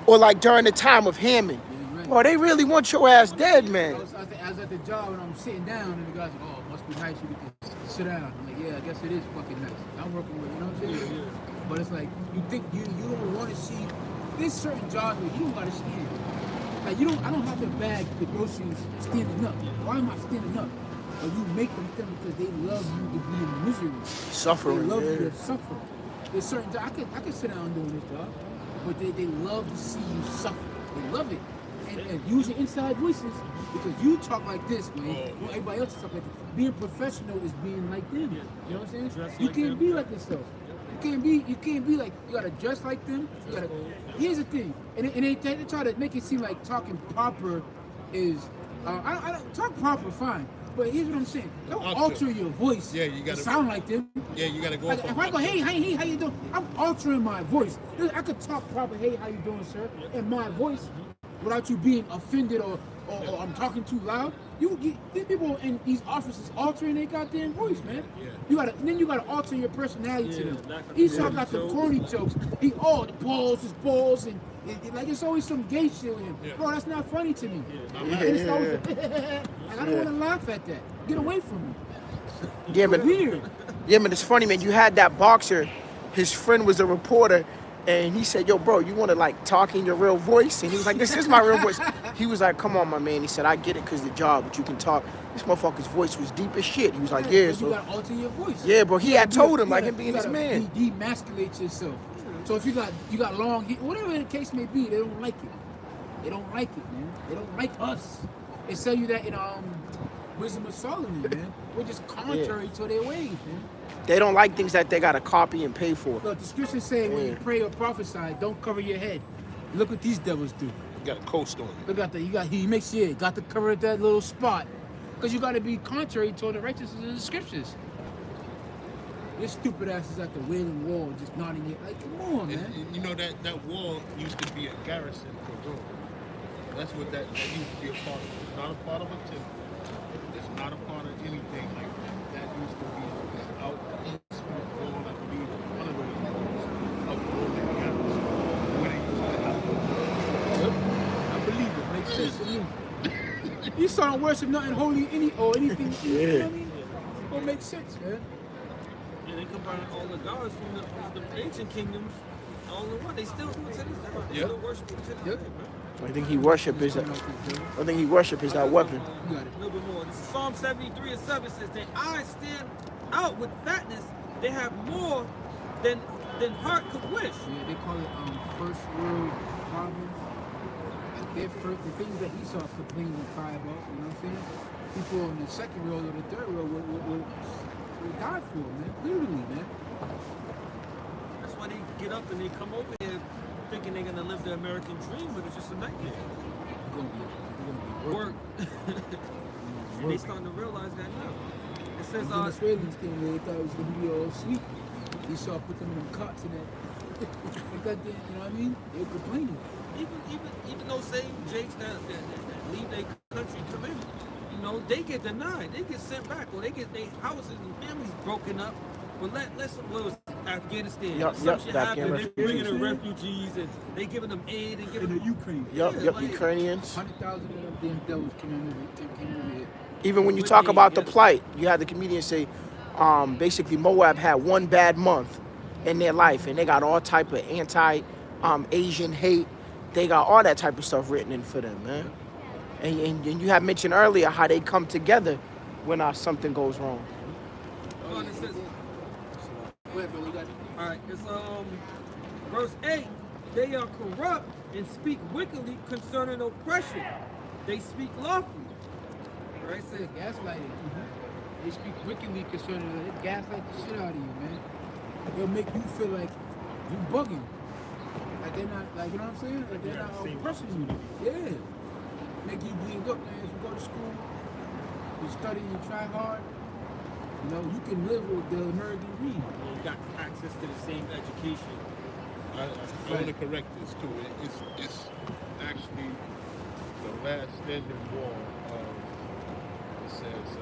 or like during the time of Hammond. Boy, they really want your ass dead, I man. was at the job and I'm sitting down and the guy's like, oh, it must be nice you get to sit down. I'm like, yeah, I guess it is fucking nice. I'm working with, you know what I'm saying? But it's like, you think you don't want to see, there's certain jobs where you don't gotta stand. Like I don't have to bag the groceries standing up. Why am I standing up? But you make them stand because they love you to be in misery. Suffering, They love yeah. you to suffer. There's certain jobs, I could sit down doing this job, but they love to see you suffer. They love it. And using inside voices, because you talk like this, man. Well, everybody else talk like this. Being professional is being like them. You know what I'm saying? Dress You like can't them. be like yourself. You can't be like, you gotta dress like them. You gotta, here's the thing, and they try to make it seem like talking proper is, I don't talk proper, fine, But here's what I'm saying. Don't Alter. alter your voice Yeah, you to gotta- sound like them. Yeah, you gotta go. Like, off if of I go, octave. hey, how you doing? I'm altering my voice. I could talk proper, hey, how you doing, sir? In my voice, without you being offended or I'm talking too loud. These people in these offices altering their goddamn voice, man. Yeah. You gotta alter your personality to Yeah, them. lack of Esau corny got the jokes. corny jokes. The balls is balls and like it's always some gay shit with him. Yeah. Bro, that's not funny to me. Yeah. And it's always, like, I don't want to laugh at that. Get away from me. Yeah, but Weird. yeah, man, it's funny, man. You had that boxer. His friend was a reporter, and he said, "Yo, bro, you want to like talk in your real voice?" And he was like, "This is my real voice." He was like, "Come on, my man." He said, "I get it, cause the job, but you can talk." This motherfucker's voice was deep as shit. He was like, "Yeah, But you so gotta alter your voice. yeah, bro." He had You gotta- told him you like gotta- him being you his gotta man. Demasculate yourself. So if you got long hair, whatever the case may be, they don't like it. They don't like it, man. They don't like us. They tell you that in Wisdom of Solomon, man. We're just contrary to their ways, man. They don't like things that they gotta copy and pay for. Look, the scriptures say when you Yeah. pray or prophesy, don't cover your head. Look what these devils do. You got a coast on it. Look at that. He makes you got to cover that little spot. Because you got to be contrary to the righteousness of the scriptures. This stupid ass is at the Wailing Wall just nodding it. Like, come on, man. And you know that wall used to be a garrison for Rome. That's what that used to be a part of. It's not a part of a temple. It's not a part of anything like that. That used to be out east of Rome, I believe, one of those walls of Roman garrison. Where they used to have I believe it. Makes sense to me. You saw don't worship nothing holy or anything. You know what I mean? It makes sense, man. Yeah, they combine all the gods from the ancient kingdoms all in one. They still do it to this day. They Yep. still worship it to this Yep. day, man. I think he worship is. I think he worship is that weapon. You got it. A little bit more. This is Psalm 73 and 7 says, "Their eyes stand out with fatness. They have more than heart could wish." Yeah, they call it first world problems. Like the things that Esau complained and cry about, you know what I'm saying? People in the second world or the third world will die for it, man. Literally, man. That's why they get up and they come over here thinking they're gonna live the American dream, but it's just a nightmare. It's gonna be Work. And they starting to realize that now. It says, The Venezuelans came here, they thought it was gonna be all sweet. Esau put them in cots and that. They got there, you know what I mean? They were complaining. even those same Jakes that leave their country come in, you know, they get denied, they get sent back, or they get their houses and families broken up. But let's suppose Afghanistan, Yup, some yup, shit the happened, Afghan they bringing in refugees. refugees and they giving them aid and In giving the them. Ukraine. Yup, Yeah, yup, like- Ukrainians. 100,000 of them damn devils came over here. Even when you talk about the plight, you had the comedian say, basically Moab had one bad month in their life, and they got all type of anti-Asian hate. They got all that type of stuff written in for them, man. And you had mentioned earlier how they come together when something goes wrong. Oh, it says, Wait, bro, we got all right, it's verse 8. They are corrupt and speak wickedly concerning oppression. They speak lawfully. Right? It says, gaslighting. They speak wickedly concerning it. They gaslight the shit out of you, man. They'll make you feel like you bugging. Like they're not, like, you know what I'm saying? Like they're not oppressing you. Yeah. Make you believe, look, man, if you go to school, you study, you try hard, you know, you can live with the American dream. you got access to the same education. I want to correct this too. It's actually the last standing wall of, it says,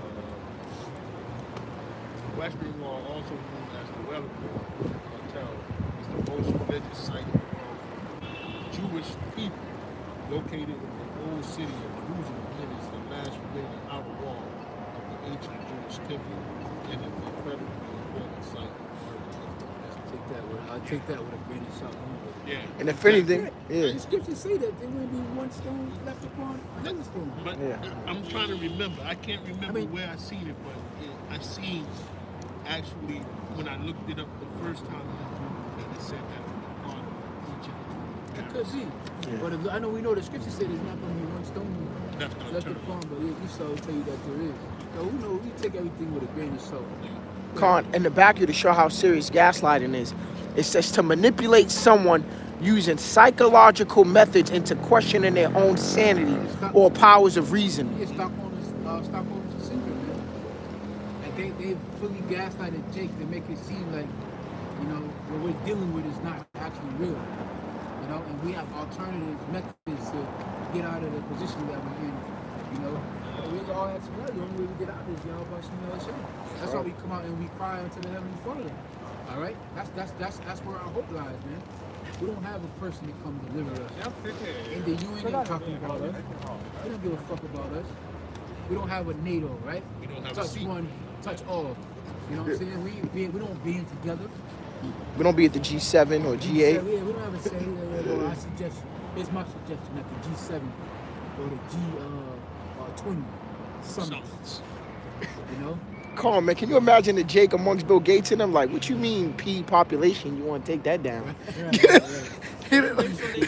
Western Wall, also known as the Wailing Wall, Hotel, is the most religious site of Jewish people located in the old city of Jerusalem. It is the last remaining outer wall of the ancient Jewish temple and an incredibly important site. I'll take that with a grain of salt. Yeah. And if anything, yeah. The scriptures say that there will be one stone left upon another stone. But Yeah. I'm trying to remember. I can't remember I mean- where I seen it, but I seen actually when I looked it up the first time that it said that it was on Egypt. It could be. But I know we know the scripture said there's not going to be one stone Left left unturned. upon, but Esau will tell you that there is. So who knows? We take everything with a grain of salt. Con, in the back of to show how serious gaslighting is, it says to manipulate someone using psychological methods into questioning their own sanity or powers of reason. Yeah, Stockholm's syndrome, man. gaslighted Jake to make it seem like, you know, what we're dealing with is not actually real. You know, and we have alternative methods to get out of the position that we're in. You know, we all have to know the only way we get out of this, y'all, about simulation. That's why we come out and we cry unto the Heavenly Father. All right, that's where our hope lies, man. We don't have a person to come deliver us. And the UN ain't talking about us. They don't give a fuck about us. We don't have a NATO, right? We don't have a touch seat. one, touch all. You know what I'm saying? We don't band together. We don't be at the G7 or G8. Yeah, we don't have a say. I suggest, it's my suggestion that the G7 or the G20 summits. You know? Carl, man, can you imagine the Jake amongst Bill Gates and them? Like, what you mean, P population? You want to take that down?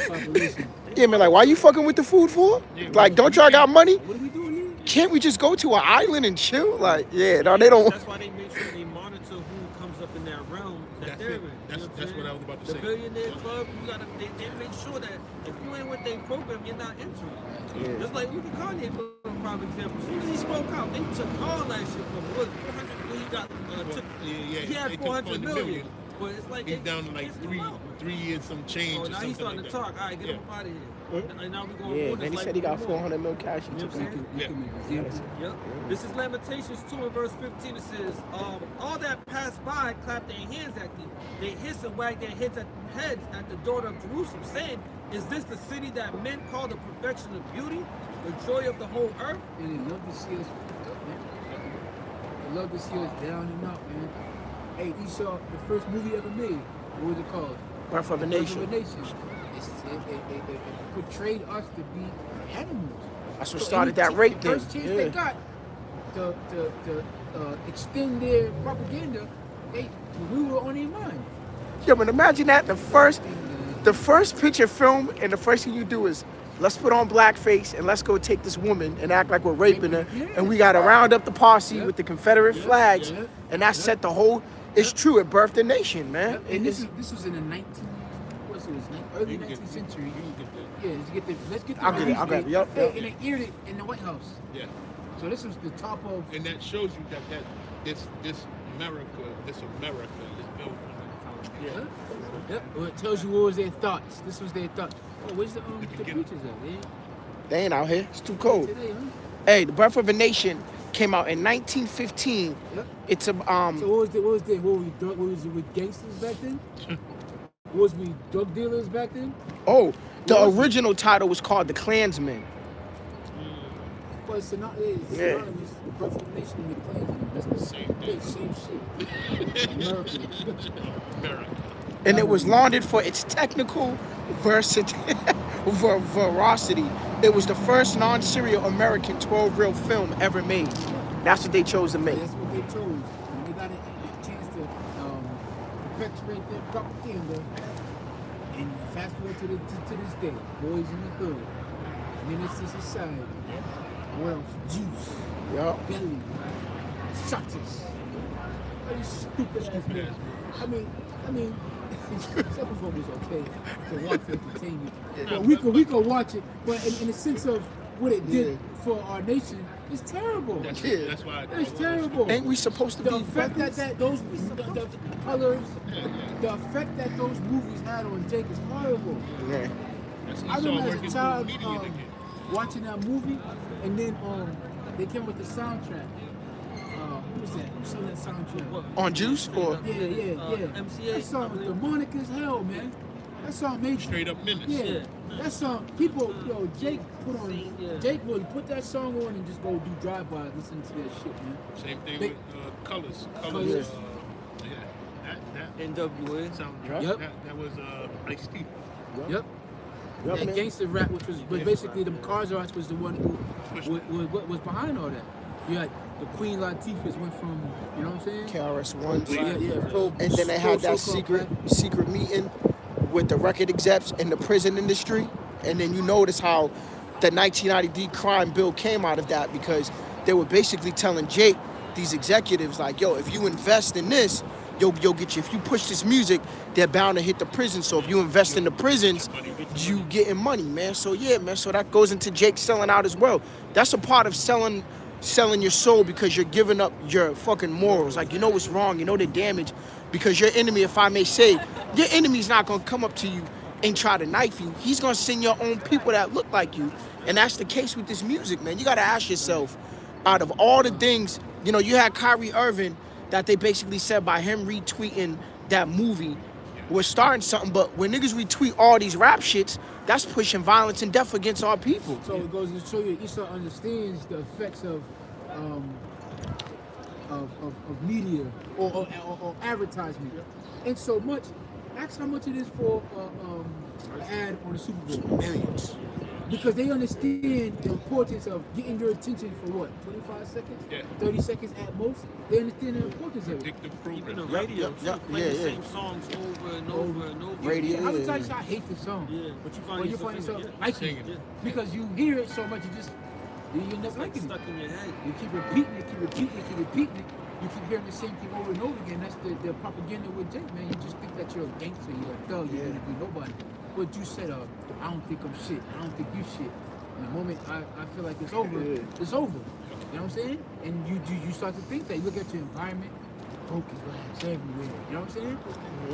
Population. Yeah, man, like, why you fucking with the food for? Like, don't y'all got money? What are we doing here? Can't we just go to an island and chill? Like, yeah, no, they don't. That's why they make sure they monitor who comes up in that realm that That's they're it. in. That's what I was about to the say. Billionaire Club, you gotta they make sure that if you ain't with their program, you're not entering. Yeah. Just like look at Kanye for a prime example. As soon as he spoke out, they took all that shit from him. What was it, 400 million? He got took, he had they took 400 million. But it's like He's they down to like kissed him out. 3 years some change Oh, or now something he's starting like to that. talk. All right, get him up out of here. And now we going Yeah, forward. man, he It's said he like got more. 400 mil cash. He You know took what I'm it. saying? We can make examples. Yep. This is Lamentations 2 and verse 15. It says, all that passed by clapped their hands at thee. They hiss and wag their heads at the daughter of Jerusalem, saying, is this the city that men call the perfection of beauty, the joy of the whole earth? And they love to see us fucked up, man. They love to see us down and out, man. Hey, you saw the first movie ever made. What was it called? Birth of a Birth Nation. of a Nation. It portrayed us to be animals. That's what started that rape The thing. first chance Yeah. they got to extend their propaganda, we were on their mind. Yeah, but imagine that the first picture film, and the first thing you do is let's put on blackface and let's go take this woman and act like we're raping her, and we got to round up the posse with the Confederate flags, and that set the whole. It's true, it birthed a nation, man. And this was in the early 19th century. Yeah, let's get the I'll get it, I'll grab it, yep. And they aired it in the White House. Yeah. So this was the top of. And that shows you that this America is built on that foundation. Yep. Well, it tells you what was their thoughts. This was their thoughts. Oh, where's the beginning. preachers at? They ain't out here. It's too cold. Today, huh? Hey, The Birth of a Nation came out in 1915. Yep. It's a So what was it with gangsters back then? Was we drug dealers back then? the What was it? original title was called The Klansman. Well, it's synonymous. The Birth of a Nation and the Klansmen. That's the same thing. Same shit. American. And it was lauded for its technical veracity. It was the first non-serial American 12-reel film ever made. That's what they chose to make. That's what they chose. When they got a chance to perpetuate their propaganda, and fast forward to this day, boys in the hood, menace to society, wealth, juice, Yup. belly, success. All these stupid ass men. I mean, some of them was okay to watch for entertainment. But we could watch it, but in the sense of what it did for our nation, it's terrible. That's why It's terrible. Ain't we supposed to The be effect veterans? that those the colors, the effect that those movies had on Jake is horrible. Yeah. I remember as a child watching that movie, and then they came with the soundtrack. What was that? Who sang that soundtrack? On Juice or Yeah. MCA, That song was demonic as hell, man. That song made you. straight up menace. Yeah. That song, people, Jake put on. Yeah. Jake will put that song on and just go do drive-bys, listen to that shit, man. Same thing They- with Colors. Colors. Yeah. That NWA. sound. Yep. That was Ice-T. Yep. Yup, That man. gangster rap, which was basically the Cars Arts was the one who was behind all that. You had the Queen Latifahs went from, you know what I'm saying? KRS-One. Yeah. And then they had that so-called secret meeting with the record execs in the prison industry. And then you notice how the 1990 crime bill came out of that, because they were basically telling Jake, these executives, like, yo, if you invest in this, you'll get you. If you push this music, they're bound to hit the prison. So if you invest in the prisons, you getting money, man. So yeah, man. So that goes into Jake selling out as well. That's a part of selling selling your soul because you're giving up your fucking morals. Like, you know what's wrong, you know the damage, because your enemy, if I may say, your enemy's not gonna come up to you and try to knife you. He's gonna send your own people that look like you. And that's the case with this music, man. You gotta ask yourself, out of all the things, you know, you had Kyrie Irving that they basically said by him retweeting that movie was starting something, but when niggas retweet all these rap shits, that's pushing violence and death against our people. So it goes to show you, Esau understands the effects of media or advertisement. And so much, ask how much it is for an ad on the Super Bowl. Millions. Because they understand the importance of getting your attention for what, 25 seconds? Yeah. 30 seconds at most? They understand the importance of it. Addictive Even the program. radio, yep, too, play the yeah. same songs over and over and over. Radio. How many times I hate the song? Yeah, but you Well, find you find yourself yourself liking singing it. it. Because you hear it so much, you end up it's like liking it. stuck in your head. You keep repeating it, keep repeating it, keep repeating it. You keep hearing the same thing over and over again. That's the propaganda with Jake, man. You just think that you're a gangster, you're a thug, you're gonna be nobody. But you said, I don't think I'm shit. I don't think you shit. And the moment I feel like it's over, it's over. You know what I'm saying? And you start to think that. You look at your environment, broken glass everywhere. You know what I'm saying?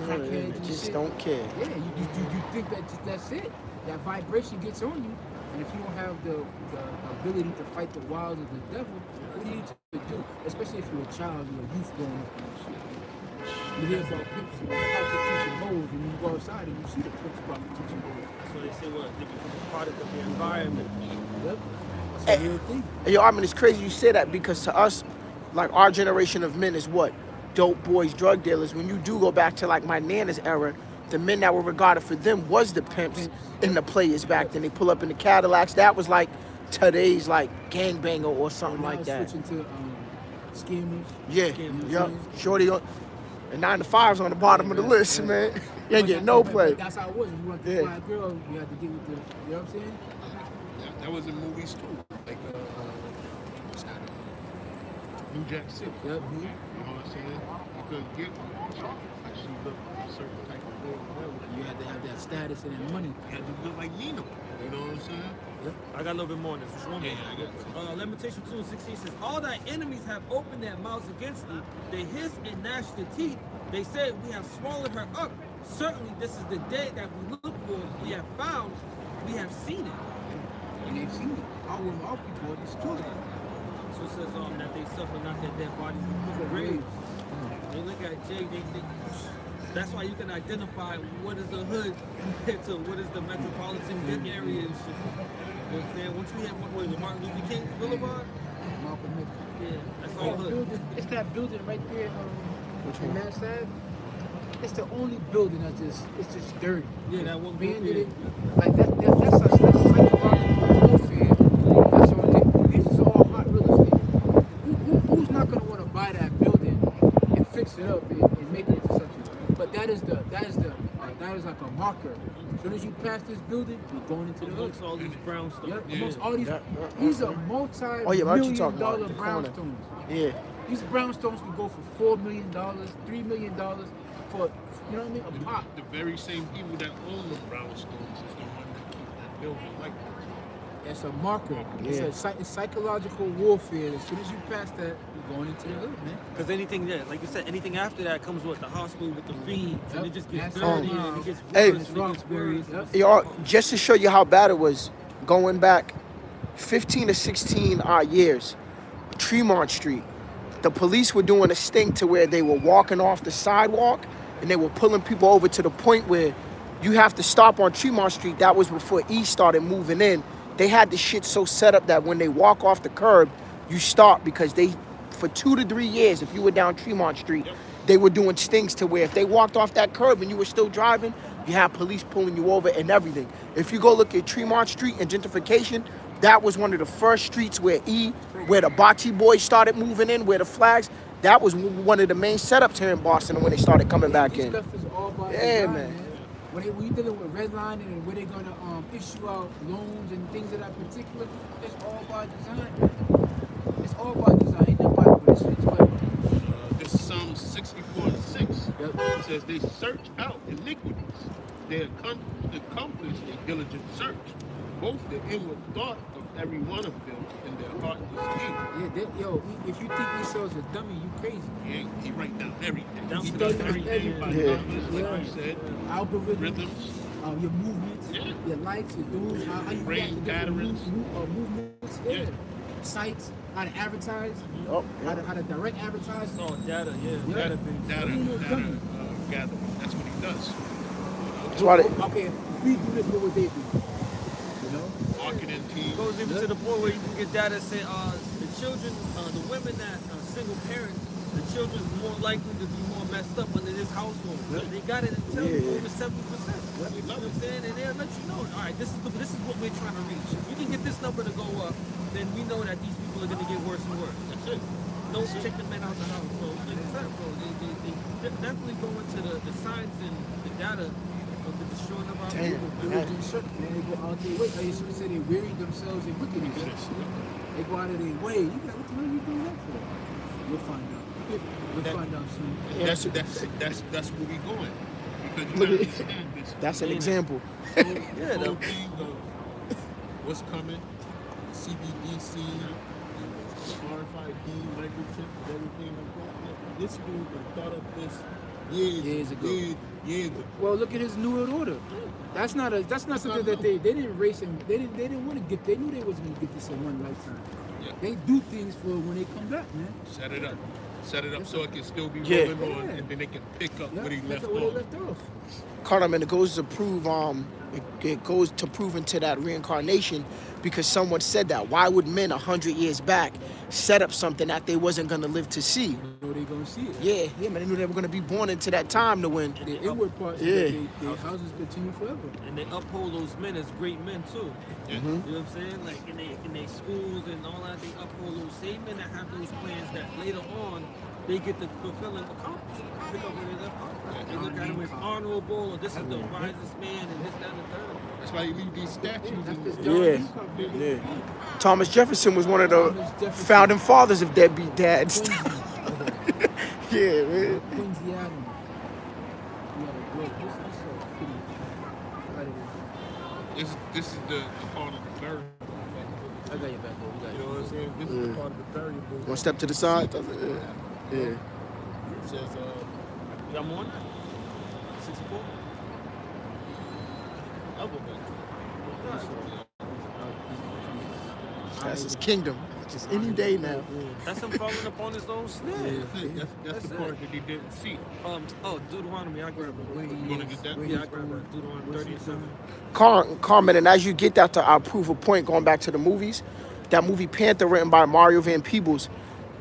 Crackheads and Just shit. don't care. Yeah, you think that that's it. That vibration gets on you, and if you don't have the ability to fight the wiles of the devil, what do you need to do? Especially if you're a child, you're a youth growing up and shit. You hear about pimps and prostitution hoes, and you go outside and you see the pimps prostitution hoes. So they say what? They become a product of the environment. Yep. That's a real thing. And yo, I mean, it's crazy you say that, because to us, like, our generation of men is what? Dope boys, drug dealers. When you do go back to like my nana's era, the men that were regarded for them was the pimps and the players back then. They pull up in the Cadillacs. That was like today's like gangbanger or something Now like it's that. switching to scammers. Yeah, Scammers. yup. Shorty on, and 9 to 5's on the bottom of the list, man. You ain't getting no play. That's how it was. You want the Yeah. fly girl, you had to get with the, you know what I'm saying? Yeah, that was in movies too. Like what's that? New Jack City. Yep. You know what I'm saying? You couldn't get one. Like she looked a certain type of way, whatever. You had to have that status and that money. You had to look like Nino. You know what I'm saying? I got a little bit more on this. Just one more. Yeah, I got Lamentation 2 and 16 says, all thy enemies have opened their mouths against thee. They hiss and gnash their teeth. They said, we have swallowed her up. Certainly this is the day that we look for. We have found. We have seen it. And they've seen it. All with all people are destroyed. So it says that they suffer not their dead bodies in the graves. They look at Jay, that's why you can identify what is the hood compared to what is the metropolitan area and shit. You know what I'm saying? Once you hit what was it, Martin Luther King Boulevard? Malcolm X. Yeah, that's all hood. It's that building right there in Mass Ave. It's the only building it's just dirty. Yeah, that one Abandoned building. it. Like that's psychological warfare. That's all it is. This is all hot real estate. Who's not gonna want to buy that building and fix it up and make it into something? But that is like a marker. As soon as you pass this building, you're going into the hood. Amongst all these brownstones. Yep, Yeah. amongst all these, Yeah. these are multi-million Oh, yeah, what you talking about? dollar The corner. brownstones. Yeah. These brownstones can go for $4 million, $3 million for, you know what I mean, a pop. The very same people that own the brownstones is the one that keep that building like that. That's a marker. Yeah. It's psychological warfare. As soon as you pass that, you're going into the hood, man. Because anything there, like you said, anything after that comes with the hospital with the fiends, and it just gets That's dirty all. and it gets Hey. worse and it gets worse. Yep. Y'all, just to show you how bad it was, going back 15 to 16 years, Tremont Street, the police were doing a sting to where they were walking off the sidewalk and they were pulling people over to the point where you have to stop on Tremont Street. That was before East started moving in. They had the shit so set up that when they walk off the curb, you stop, because they, for 2 to 3 years, if you were down Tremont Street, they were doing stings to where if they walked off that curb and you were still driving, you had police pulling you over and everything. If you go look at Tremont Street and gentrification, that was one of the first streets where where the Bocce boys started moving in, where the flags, that was one of the main setups here in Boston when they started coming back This in. stuff is all by Yeah, design, man. When you're dealing with redlining and where they're gonna issue out loans and things of that particular, it's all by design. It's all by design. Ain't nobody with this shit, but This is Psalm 64:6. Yep. It says they search out iniquities. They accomplish a diligent search. Both the inward thought of every one of them in their heart was Yo, if you think Esau's a dummy, you crazy. he write down everything. Down He to does the everything by Yeah. numbers, like you said, Algorithms, rhythms. your movements, Yeah. your likes, your dudes, how you Brain react to different patterns. movements, Yeah. sites, how to advertise, Oh, how to direct advertise. It's all data, yeah. Yeah. Data based. Data, He ain't no dummy. gathering. That's what he does. that's why they, Okay, if we do this, what would they do? You know? Marketing team. It goes even to the point where you can get data say the children, the women that are single parents, the children is more likely to be more messed up under this household. They got it until over 70%. You know what I'm saying? And they'll let you know, all right, this is what we're trying to reach. If we can get this number to go up, then we know that these people are gonna get worse and worse. That's it. No chicken men out the house. So like I said, bro, they definitely go into the science and the data of the destroying of our Damn. people. They would do certain, man. They go out their way. Like you should say they weary themselves in wickedness. They go out of their way. You be like, what the hell are you doing that for? You'll find out. You'll find out soon. That's where we going. Because you Look gotta at- understand this. that's an example. Yeah, The the, whole thing of what's coming, CBDC, RFID, microchip, everything like that. This dude thought of this years ago. Years ago. Well, look at his New World Order. That's not something that they didn't race him. They didn't want to get. They knew they wasn't gonna get this in one lifetime. Yeah. They do things for when they come back, man. Set it up. Set it up so it can still be Yeah. rolling on, Yeah. and then they can pick up Yeah, what he that's left where they off. left off. Carter, man, it goes to prove it goes to prove into that reincarnation, because someone said that. Why would men 100 years back set up something that they wasn't gonna live to see? You know they gonna see it. Yeah, man, they knew they were gonna be born into that time to win. The inward parts, Yeah. their houses continue forever. and they uphold those men as great men too. Yeah. You know what I'm saying? Like in their schools and all that, they uphold those same men that have those plans that later on they get to fulfill and accomplish. Pick up where they left off. They look at him as honorable, or this is the wisest man, and this, that, and the third. That's why you leave these statues That's in this this. John Yeah. Hancock, baby. Yeah. Thomas Jefferson was one of Thomas the Jefferson. founding fathers of deadbeat dads. Quincy. Yeah, man. Quincy Adams. Yeah, bro, this is so pretty. Out of here. This is the part of the variable. I got your back, bro. You got You know what I'm saying? This is the part of the variable. One step to the side. Yeah. It says, You got more? 64? That's his kingdom. Just any day now. That's him falling upon his own snare. that's it. That's the part that he didn't see. Deuteronomy, I grabbed it. You wanna get that? Yeah, I grabbed it. Deuteronomy 30 and 7. Carmen, and as you get that, I'll prove a point going back to the movies. That movie Panther, written by Mario Van Peebles,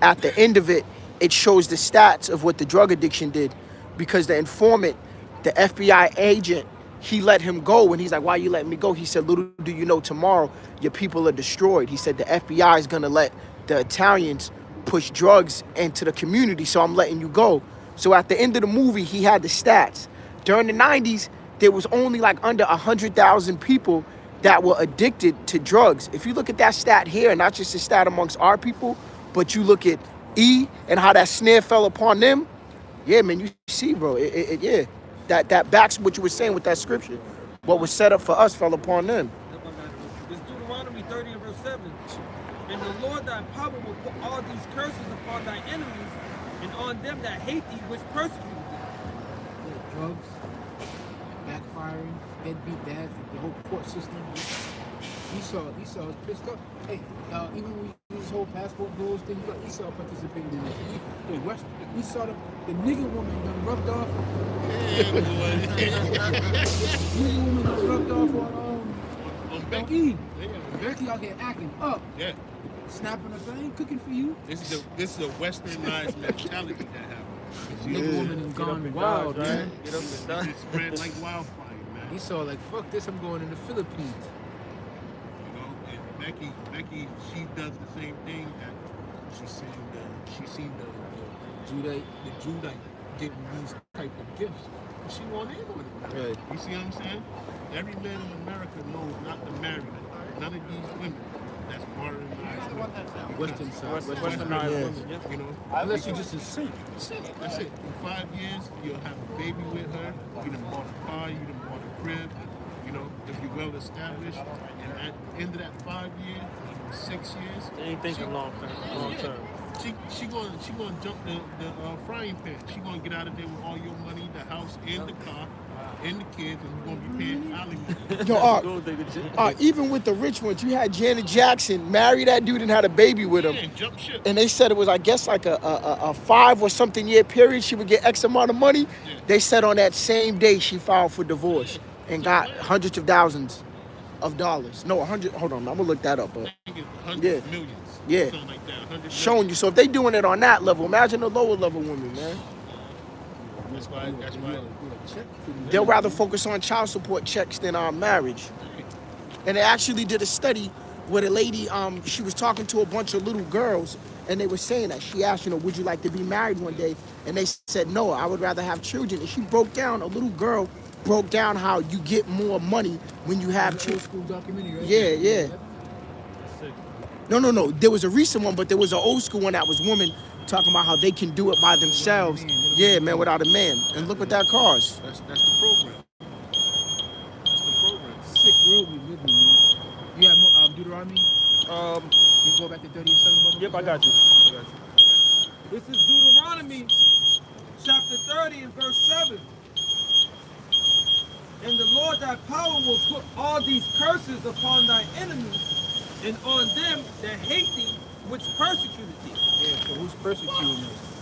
at the end of it, it shows the stats of what the drug addiction did, because the informant, the FBI agent, he let him go, and he's like, why you letting me go? He said, little do you know, tomorrow your people are destroyed. He said the FBI is gonna let the Italians push drugs into the community, so I'm letting you go. So at the end of the movie, he had the stats. During the 90s, there was only like under 100,000 people that were addicted to drugs. If you look at that stat here, not just a stat amongst our people, but you look at E and how that snare fell upon them, yeah, man, you see, bro, yeah. That backs what you were saying with that scripture. What was set up for us fell upon them. It's Deuteronomy 30 and verse 7. And the Lord thy power will put all these curses upon thy enemies and on them that hate thee, which persecute thee. drugs, backfiring, deadbeat dads, the whole court system. Esau was pissed off. Hey, even when we this whole passport rules thing, look, Esau participated in it. The West, Esau, the nigger woman done rubbed off. Nigger woman done rubbed off on Becky. Eve. Yeah. Becky out here acting up, Yeah. snapping her thing, cooking for you. This is a westernized mentality that happened. Nigger woman done gone wild, man. Get up and It die. spread like wildfire, man. Esau like, fuck this, I'm going to the Philippines. You know, and Becky, she does the same thing that she seen the Judite. Judite getting these type of gifts. And she want in on it. Right. You see what I'm saying? Every man in America knows not to marry none of these women that's modernized women. Western side. Westernized Yeah. women, yeah. You know? Unless you just a saint. That's it. That's it. In 5 years, you'll have a baby with her. You done bought a car. You done bought a crib. You know, if you're well established, and at the end of that 5 years, 6 years, They ain't thinking long term. she gonna jump the frying pan. She gonna get out of there with all your money, the house, and the car, and the kids, and you're gonna be paying alimony. Yo, Gold digger shit. even with the rich ones, you had Janet Jackson marry that dude and had a baby with him. Yeah, jump ship. And they said it was, I guess, like a 5 or something year period. She would get X amount of money. Yeah. They said on that same day she filed for divorce and got hundreds of thousands of dollars. No, 100. Hold on, I'm gonna look that up. But I think it's hundreds Yeah. of millions. Yeah. Something like that. 100 showing you. So if they doing it on that level, imagine the lower level women, man. That's why. They'll rather focus on child support checks than on marriage. And they actually did a study where the lady, she was talking to a bunch of little girls, and they were saying that. She asked, would you like to be married one day? And they said, no, I would rather have children. And she broke down, a little girl broke down how you get more money when you have It's an old children. school documentary, right? Yeah. Sick. No. There was a recent one, but there was an old school one that was women talking about how they can do it by themselves. Yeah, man, without a man. And look what that costs. That's the program. That's the program. Sick world we live in, man. You have more, Deuteronomy? You go back to 30 and 7, brother? Yep, I got you. This is Deuteronomy chapter 30 and verse 7. And the Lord thy power will put all these curses upon thy enemies and on them that hate thee, which persecuted thee. Yeah, so who's persecuting us?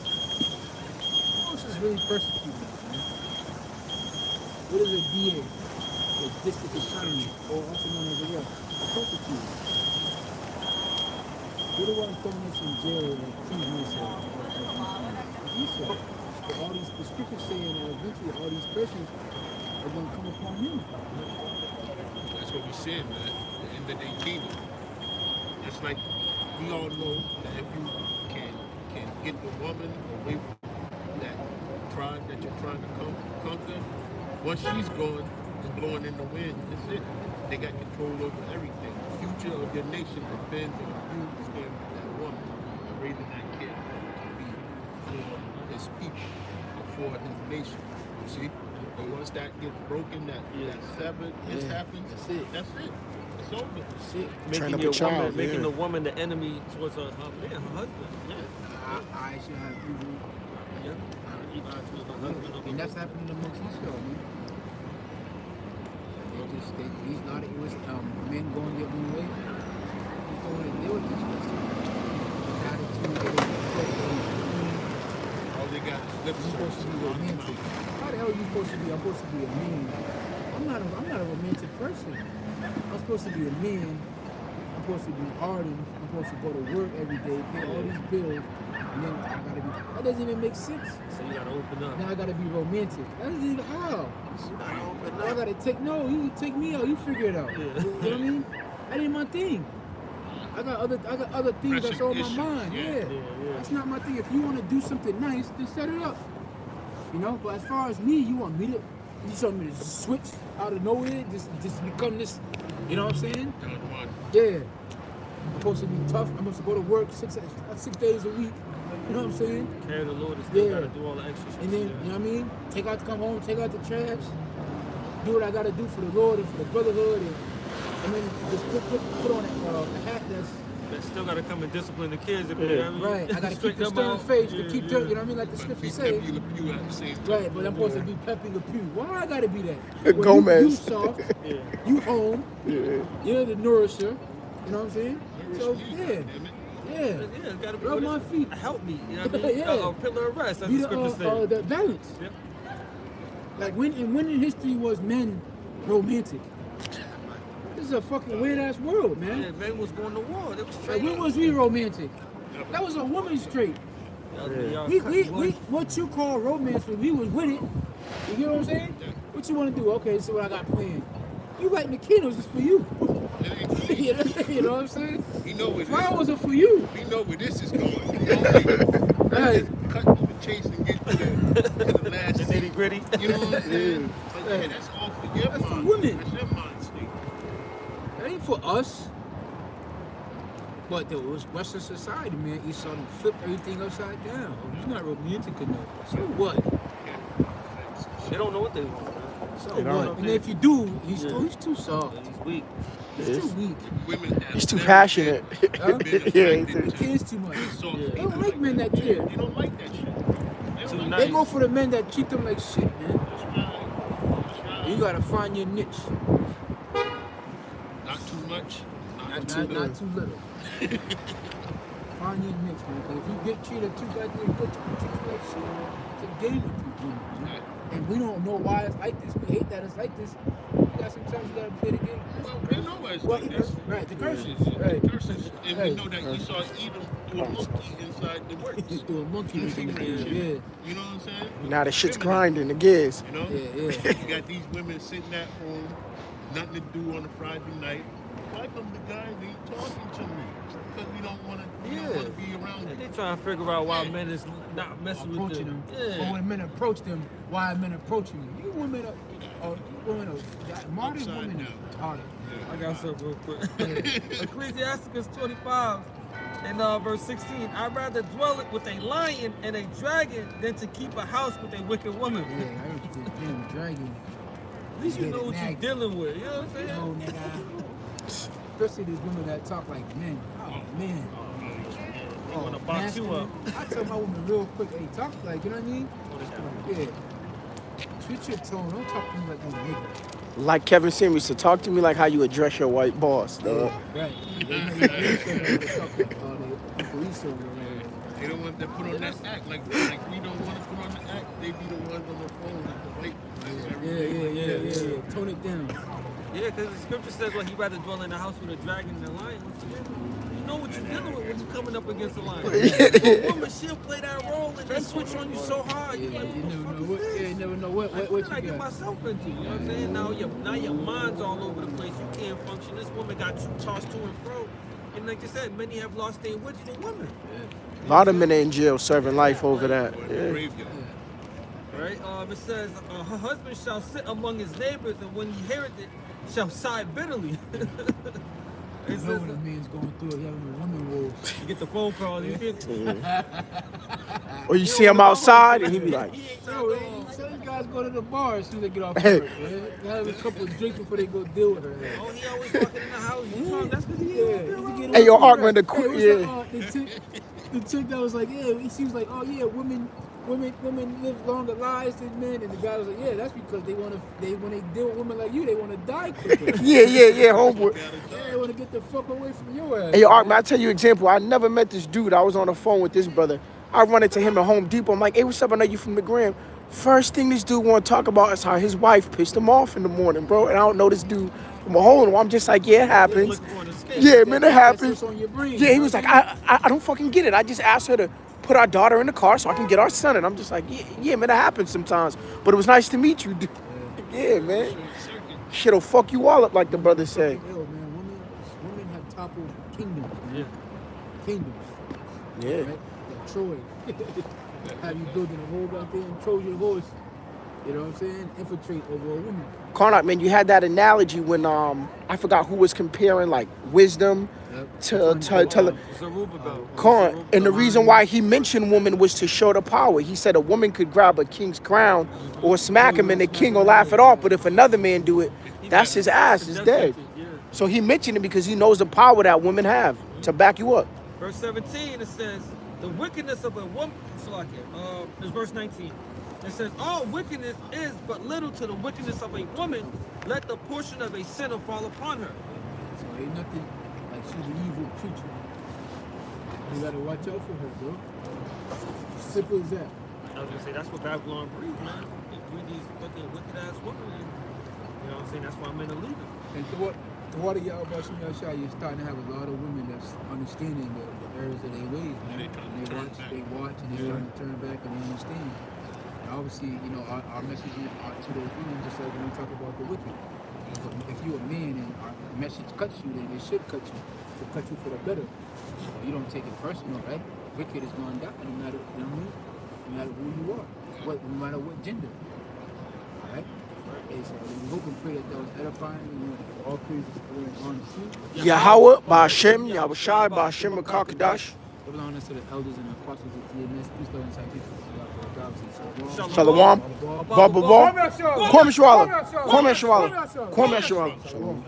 Who else is really persecuting us, man? What is a DA? The district attorney, or also known as a what? A persecutor. You're the one throwing us in jail and accusing us of you said. But all these, the scriptures saying that eventually all these curses are going to come upon him. That's what we said, man. The end of their kingdom. It's like we all know that if you can get the woman away from that tribe that you're trying to conquer, once she's gone and blowing in the wind, that's it. They got control over everything. The future of your nation depends on you staying with that woman and raising that kid to be for his people or for his nation. You see? But once that gets broken, that severed, this happens. That's it. That's it. It's over. That's it. Train Making up a your child, woman, making yeah. the woman the enemy towards her man, her husband. I should have evil. Yeah. Even towards her husband. And that's happening amongst Israel, man. He's not, it was men going their own way. He's don't want to deal with this person. The attitude, they don't All they got is lip you're supposed to be service. romantic. How the hell are you supposed to be? I'm supposed to be a man. I'm not a romantic person. I'm supposed to be a man. I'm supposed to be hardened. I'm supposed to go to work every day, pay all these bills, and then I gotta be. That doesn't even make sense. So you gotta open up. Now I gotta be romantic. That doesn't even how. I gotta take you take me out. You figure it out. Yeah. You know what I mean? That ain't my thing. I got other things that's on my Pressing mind. issues, Yeah. That's not my thing. If you want to do something nice, then set it up. You know. But as far as me, you want me to switch out of nowhere, just become this. You know what I'm saying? Don Juan. Yeah. I'm supposed to be tough. I'm supposed to go to work 6 days a week. You know what I'm saying? Carry the Lord and still Yeah. gotta do all the extra shit. And then, you know what I mean? Come home, take out the trash, do what I gotta do for the Lord and for the brotherhood, and then just put on a hat that's That still gotta come and discipline the kids. If you Yeah. know what I mean? right. I gotta keep Straighten the them stern out. face to Yeah, keep yeah. dirt, you know what I mean? Like the Be scriptures say. Pepe Le Pew at the same time. Right, but I'm supposed to be Pepe Le Pew. Why I gotta be that? Gomez. You soft, Yeah. you home, Yeah. you're the nourisher, you know what I'm saying? So, yeah, Yeah, yeah. it's gotta be Rub what my is- feet. Help me. You know what I mean? Yeah. A pillar of rest, as Be the scripture says. the balance. Yep. Like when in history was men romantic? This is a fucking weird ass world, man. Yeah, man was going to war. They was Like training. when was we romantic? That was a woman's trait. What you call romance when we was with it. You get what I'm saying? What you want to do? Okay, so what I got planned. You writing the keynotes is for you. You know what I'm saying? We know where Flowers are for you. we know where this is going. Right. Cut the chase and get to the last The scene. nitty gritty. You know what I'm saying? But yeah, that's all for your That's for mind. women. That's your mind state. That ain't for us. But there was Western society, man. You saw them flip everything upside down. Oh, you're not romantic enough. So what? They don't know what they want. Man. So You know? what? And if you do, he's too soft. He's weak. He's too weak. Women have He's too never passionate. Huh? been Yeah, attracted He to cares too much. soft They females don't like men that care. They don't like that shit. They Too don't like nice. They go for the men that treat them like shit, man. You gotta find your niche. Not too much. Not too little. Find your niche, man. 'Cause if you get treated too goddamn good, you treat you like shit. It's a game with these women. And we don't know why it's like this. We hate that it's like this. Sometimes you gotta play the game. Well, we know why it's Well, like this. right, the curses. The Right. curses. And we know that Esau even threw a monkey inside the works. Just do a monkey You with see the what game. I'm Yeah. saying? You know what I'm saying? Now the shit's Feminine, grinding, the gears. You know? Yeah. You got these women sitting at home, nothing to do on a Friday night. Why come the guys ain't talking to me? Because we don't want to. We don't want to be around They you. trying to figure out why men is not messing with Approaching them. them. Or Yeah. when men approach them, why are men approaching you? You women are modern Upside women down. are retarded. I got something real quick. Ecclesiasticus 25 and verse 16. I'd rather dwell with a lion and a dragon than to keep a house with a wicked woman. Yeah, I heard the damn dragon. At least you Get know it what you're nagged. dealing with. You know what I'm saying? No, nigga. Especially these women that talk like men. Oh, man. They want to box you up. I tell my woman real quick, hey, talk like, you know what I mean? Yeah. Switch your tone. Don't talk to me like I'm a nigga. Like Kevin Samuels to talk to me like how you address your white boss, dog. Right. They don't want to put on that act like we don't want to put on the act. They be the ones on the phone with the white. Yeah. Tone it down. Yeah, because the scripture says, well, he'd rather dwell in a house with a dragon than a lion. You know what you're dealing with when you're coming up against a lion. A woman, she'll play that role and they switch on you so hard. Yeah, You're like, you what the never fuck know is what. this? Yeah, you never know what Like, you what did I get got. myself into? You know what I'm saying? Now your mind's all over the place. You can't function. This woman got you tossed to and fro. And like I said, many have lost their wits for women. A lot of men are in jail serving life over that. Yeah. Graveyard. Right? It says, her husband shall sit among his neighbors, and when he heareth it, shall sigh bitterly. It You says, know what a man's going through, he having a woman wolves. you get the phone call, you feel Or you see him outside and he be like, he ain't Yo, trying to some guys go to the bar as soon as they get off work, man. They have a couple of drinks before they go deal with her. Oh, he always walking in the house. You know, that's because he Yeah, ain't you gonna be get Hey, yo, off Arkman, the work. qu- Hey, yeah. what's the chick that was like, yeah, she was like, oh yeah, women live longer lives than men, and the guy was like, yeah, that's because when they deal with women like you, they want to die quicker. yeah, homeboy. Yeah, they want to get the fuck away from your ass. Hey, yo, Arkman, I'll tell you an example. I never met this dude. I was on the phone with this brother. I run into him at Home Depot. I'm like, hey, what's up? I know you from the Gram. First thing this dude want to talk about is how his wife pissed him off in the morning, bro. And I don't know this dude from a hole in the wall. I'm just like, yeah, it happens. looking for an escape. Yeah, man, it That's happens. what's on your brain. Yeah, he was like, I don't fucking get it. I just asked her to put our daughter in the car so I can get our son. And I'm just like, yeah, man, it happens sometimes. But it was nice to meet you, dude. Yeah, man. Shit'll fuck you all up, like the brother said. Yo, man, women have toppled kingdoms, man. Yeah. Kingdoms, Yeah. right? Like Troy. Have you building a whole goddamn Trojan horse, you know what I'm saying? Infiltrate over a woman. Karnak, man, you had that analogy when I forgot who was comparing like wisdom to Zerubbabel. Karn. And the reason why he mentioned woman was to show the power. He said a woman could grab a king's crown or smack him and the king will laugh it off. But if another man do it, that's his ass is dead. Yeah. So he mentioned it because he knows the power that women have to back you up. Verse 17, it says, the wickedness of a woman, it's verse 19. It says, all wickedness is but little to the wickedness of a woman. Let the portion of a sinner fall upon her. So ain't nothing like she's an evil creature. You gotta watch out for her, bro. Simple as that. I was gonna say, that's what Babylon breeds, man. They breed these fucking wicked ass women. And, you know what I'm saying? That's why men are leaving. And the water y'all about Shimei Shai, you're starting to have a lot of women that's understanding the errors of their ways, man. they trying to And turn back. they watch and they're starting to turn back and they understand. And obviously, you know, our message to those women, just like when we talk about the wicked. If you're a man and our message cuts you, then it should cut you. To cut you for the better. So you don't take it personal, right? Wicked is going to die no matter, you know what I mean? No matter who you are, no matter what gender. Right? Okay, so we hope and pray that was edifying. You know, all praise is going on to you. Yahweh, Ba'ashem, Yahushai, Ba'ashem, Kakadash. Double honors to the elders and the apostles of GMS. Peace, love, and salutations to the God. Shalom. Shalom. Baba Ball. Kwame Shawala. Kwame Shawala. Kwame Shawala. Shalom.